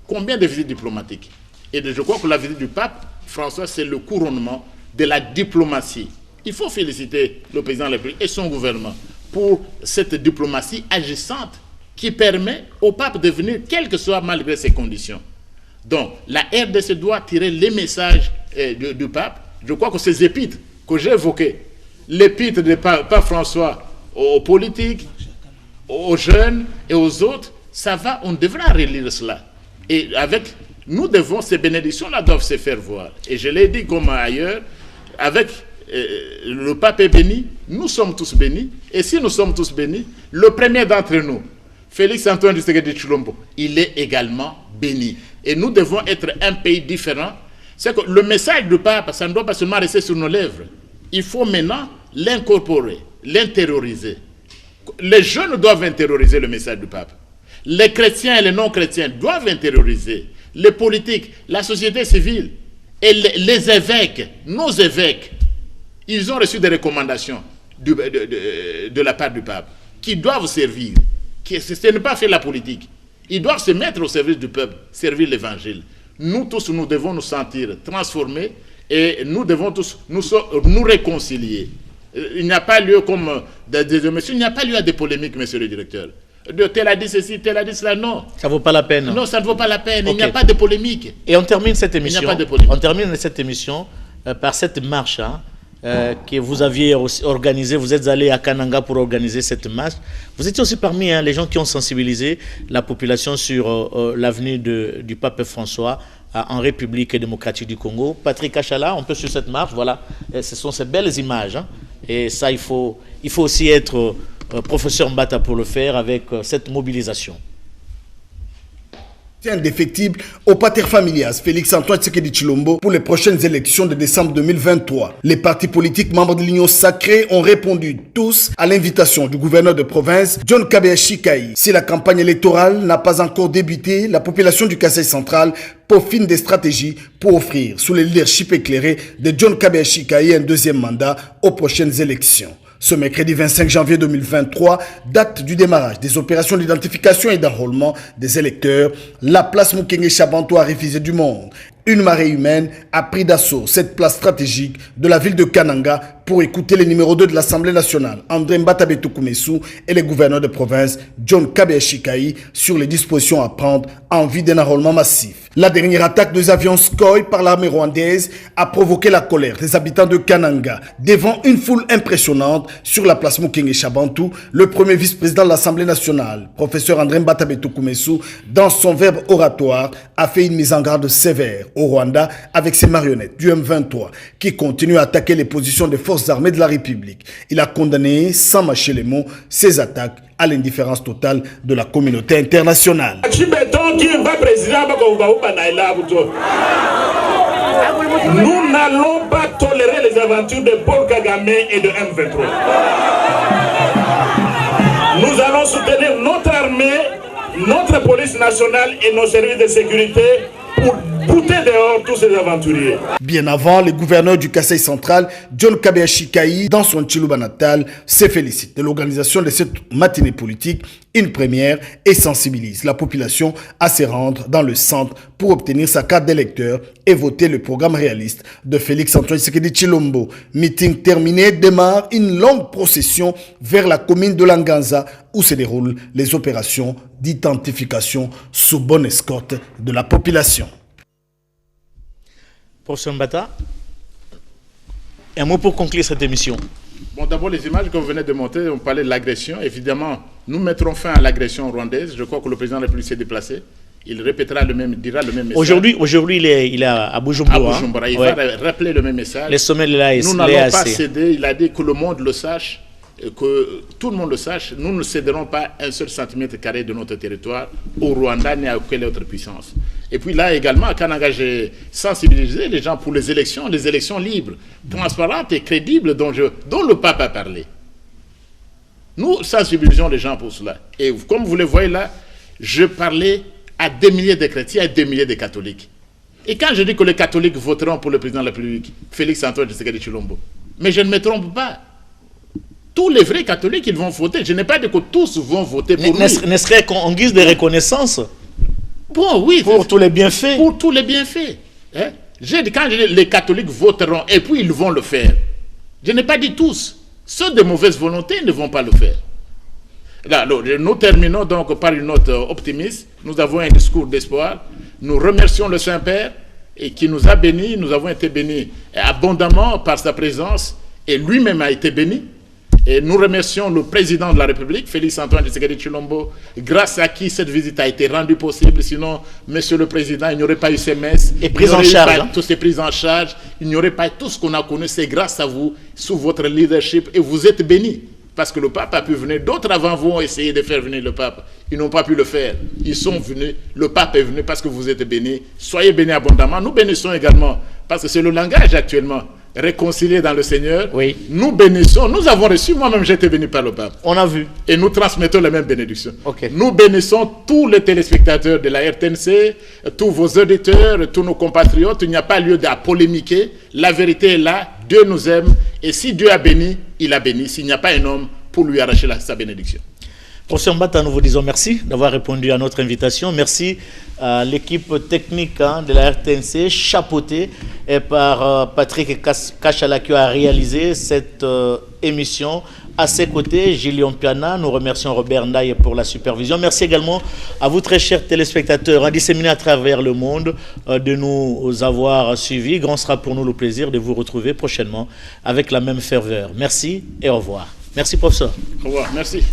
Combien de visites diplomatiques? Et je crois que la visite du pape François, c'est le couronnement de la diplomatie. Il faut féliciter le président de la République et son gouvernement pour cette diplomatie agissante qui permet au pape de venir, quelles que soient malgré ses conditions. Donc, la RDC doit tirer les messages du pape. Je crois que ces épîtres que j'ai évoqués, l'épître de pape François aux politiques, aux jeunes et aux autres, ça va, on devra relire cela. Et avec, nous devons, ces bénédictions-là doivent se faire voir. Et je l'ai dit comme ailleurs, avec le pape est béni, nous sommes tous bénis. Et si nous sommes tous bénis, le premier d'entre nous, Félix Antoine Tshisekedi Tshilombo, il est également béni. Et nous devons être un pays différent. C'est que le message du pape, ça ne doit pas seulement rester sur nos lèvres. Il faut maintenant l'incorporer, l'intérioriser. Les jeunes doivent intérioriser le message du pape. Les chrétiens et les non-chrétiens doivent intérioriser. Les politiques, la société civile et les évêques, nos évêques, ils ont reçu des recommandations de la part du pape qui doivent servir. Ce n'est pas faire la politique. Ils doivent se mettre au service du peuple, servir l'évangile. Nous tous, nous devons nous sentir transformés et nous devons tous nous réconcilier. Il n'y a pas lieu comme il n'y a pas lieu à des polémiques, monsieur le directeur. Tel a dit ceci, tel a dit cela, non. Ça ne vaut pas la peine. Non, ça ne vaut pas la peine. Okay. Il n'y a pas de polémique. Et on termine cette émission. Il n'y a pas de polémique. On termine cette émission par cette marche que vous aviez aussi organisée. Vous êtes allé à Kananga pour organiser cette marche. Vous étiez aussi parmi les gens qui ont sensibilisé la population sur l'avenue du pape François en République démocratique du Congo. Patrick Achala, on peut suivre cette marche. Voilà, et ce sont ces belles images. Et ça, il faut aussi être professeur Mbata pour le faire avec cette mobilisation. Indéfectible au pater familias Félix Antoine Tshisekedi Tshilombo pour les prochaines élections de décembre 2023. Les partis politiques membres de l'Union sacrée ont répondu tous à l'invitation du gouverneur de province John Kabea Chikayi. Si la campagne électorale n'a pas encore débuté, la population du Kasaï central peaufine des stratégies pour offrir, sous le leadership éclairé de John Kabea Chikayi, un deuxième mandat aux prochaines élections. Ce mercredi 25 janvier 2023, date du démarrage des opérations d'identification et d'enrôlement des électeurs, la place Mukenge Chabantou a refusé du monde. Une marée humaine a pris d'assaut cette place stratégique de la ville de Kananga pour écouter le numéro 2 de l'Assemblée nationale, André Mbata-Beto-Koumessou, et les gouverneurs de province, John Kabea Chikayi, sur les dispositions à prendre en vue d'un enrôlement massif. La dernière attaque des avions Sukhoi par l'armée rwandaise a provoqué la colère des habitants de Kananga. Devant une foule impressionnante sur la place Mukenge Chabantou, le premier vice-président de l'Assemblée nationale, professeur André Mbata-Beto-Koumessou, dans son verbe oratoire, a fait une mise en garde sévère au Rwanda avec ses marionnettes du M23 qui continuent à attaquer les positions des forces armées de la République. Il a condamné, sans mâcher les mots, ces attaques à l'indifférence totale de la communauté internationale. Nous n'allons pas tolérer les aventures de Paul Kagame et de M23. Nous allons soutenir notre armée, notre police nationale et nos services de sécurité pour bouter dehors tous ces aventuriers. Bien avant, le gouverneur du Kasaï central, John Kabea Chikayi, dans son Tchilouba natal, se félicite de l'organisation de cette matinée politique, une première, et sensibilise la population à se rendre dans le centre pour obtenir sa carte d'électeur et voter le programme réaliste de Félix Antoine Tshisekedi Tshilombo. Meeting terminé, démarre une longue procession vers la commune de Langanza où se déroulent les opérations d'identification sous bonne escorte de la population. Professeur Mbata, un mot pour conclure cette émission. Bon, d'abord, les images que vous venez de montrer, on parlait de l'agression. Évidemment, nous mettrons fin à l'agression rwandaise. Je crois que le président de la République s'est déplacé. Il répétera le même, dira le même message. Aujourd'hui, il est à Bujumbura. À Bujumbura. Il va rappeler le même message. Les sommets de l'AS. Nous n'allons pas céder. Il a dit que le monde le sache, que tout le monde le sache. Nous ne céderons pas un seul centimètre carré de notre territoire au Rwanda ni à aucune autre puissance. Et puis là également, à Kananga, j'ai sensibilisé les gens pour les élections libres, transparentes et crédibles dont le pape a parlé. Nous sensibilisons les gens pour cela. Et comme vous le voyez là, je parlais à des milliers de chrétiens et des milliers de catholiques. Et quand je dis que les catholiques voteront pour le président de la République, Félix Antoine Tshisekedi Tshilombo, mais je ne me trompe pas. tous les vrais catholiques, ils vont voter. Je n'ai pas dit que tous vont voter pour lui. Ne serait qu'en guise de reconnaissance. Bon, oui. Pour tous les bienfaits. Pour tous les bienfaits. Hein? J'ai dit, quand les catholiques voteront, et puis ils vont le faire. Je n'ai pas dit tous. Ceux de mauvaise volonté ne vont pas le faire. Là, nous terminons donc par une note optimiste. Nous avons un discours d'espoir. Nous remercions le Saint-Père et qui nous a bénis. Nous avons été bénis abondamment par sa présence et lui-même a été béni. Et nous remercions le président de la République, Félix Antoine Tshisekedi Tshilombo, grâce à qui cette visite a été rendue possible. Sinon, monsieur le président, il n'y aurait pas eu ces messes, et prise en charge, toutes ces prises en charge, il n'y aurait pas tout ce qu'on a connu. C'est grâce à vous, sous votre leadership, et vous êtes bénis. Parce que le pape a pu venir. D'autres avant vous ont essayé de faire venir le pape. Ils n'ont pas pu le faire. Ils sont venus. Le pape est venu parce que vous êtes bénis. Soyez bénis abondamment. Nous bénissons également. Parce que c'est le langage actuellement. Réconcilié dans le Seigneur. Oui. Nous bénissons. Nous avons reçu. Moi-même, j'ai été béni par le pape. On a vu. Et nous transmettons les mêmes bénédictions. Okay. Nous bénissons tous les téléspectateurs de la RTNC, tous vos auditeurs, tous nos compatriotes. Il n'y a pas lieu de polémiquer. La vérité est là. Dieu nous aime. Et si Dieu a béni, il a béni. S'il n'y a pas un homme pour lui arracher sa bénédiction. Professeur Mbata, nous vous disons merci d'avoir répondu à notre invitation. Merci à l'équipe technique de la RTNC, chapeautée par Patrick Kachala qui a réalisé cette émission. À ses côtés, Gillian Piana, nous remercions Robert Ndaye pour la supervision. Merci également à vous, très chers téléspectateurs, disséminés à travers le monde, de nous avoir suivis. Grand sera pour nous le plaisir de vous retrouver prochainement avec la même ferveur. Merci et au revoir. Merci, professeur. Au revoir, merci.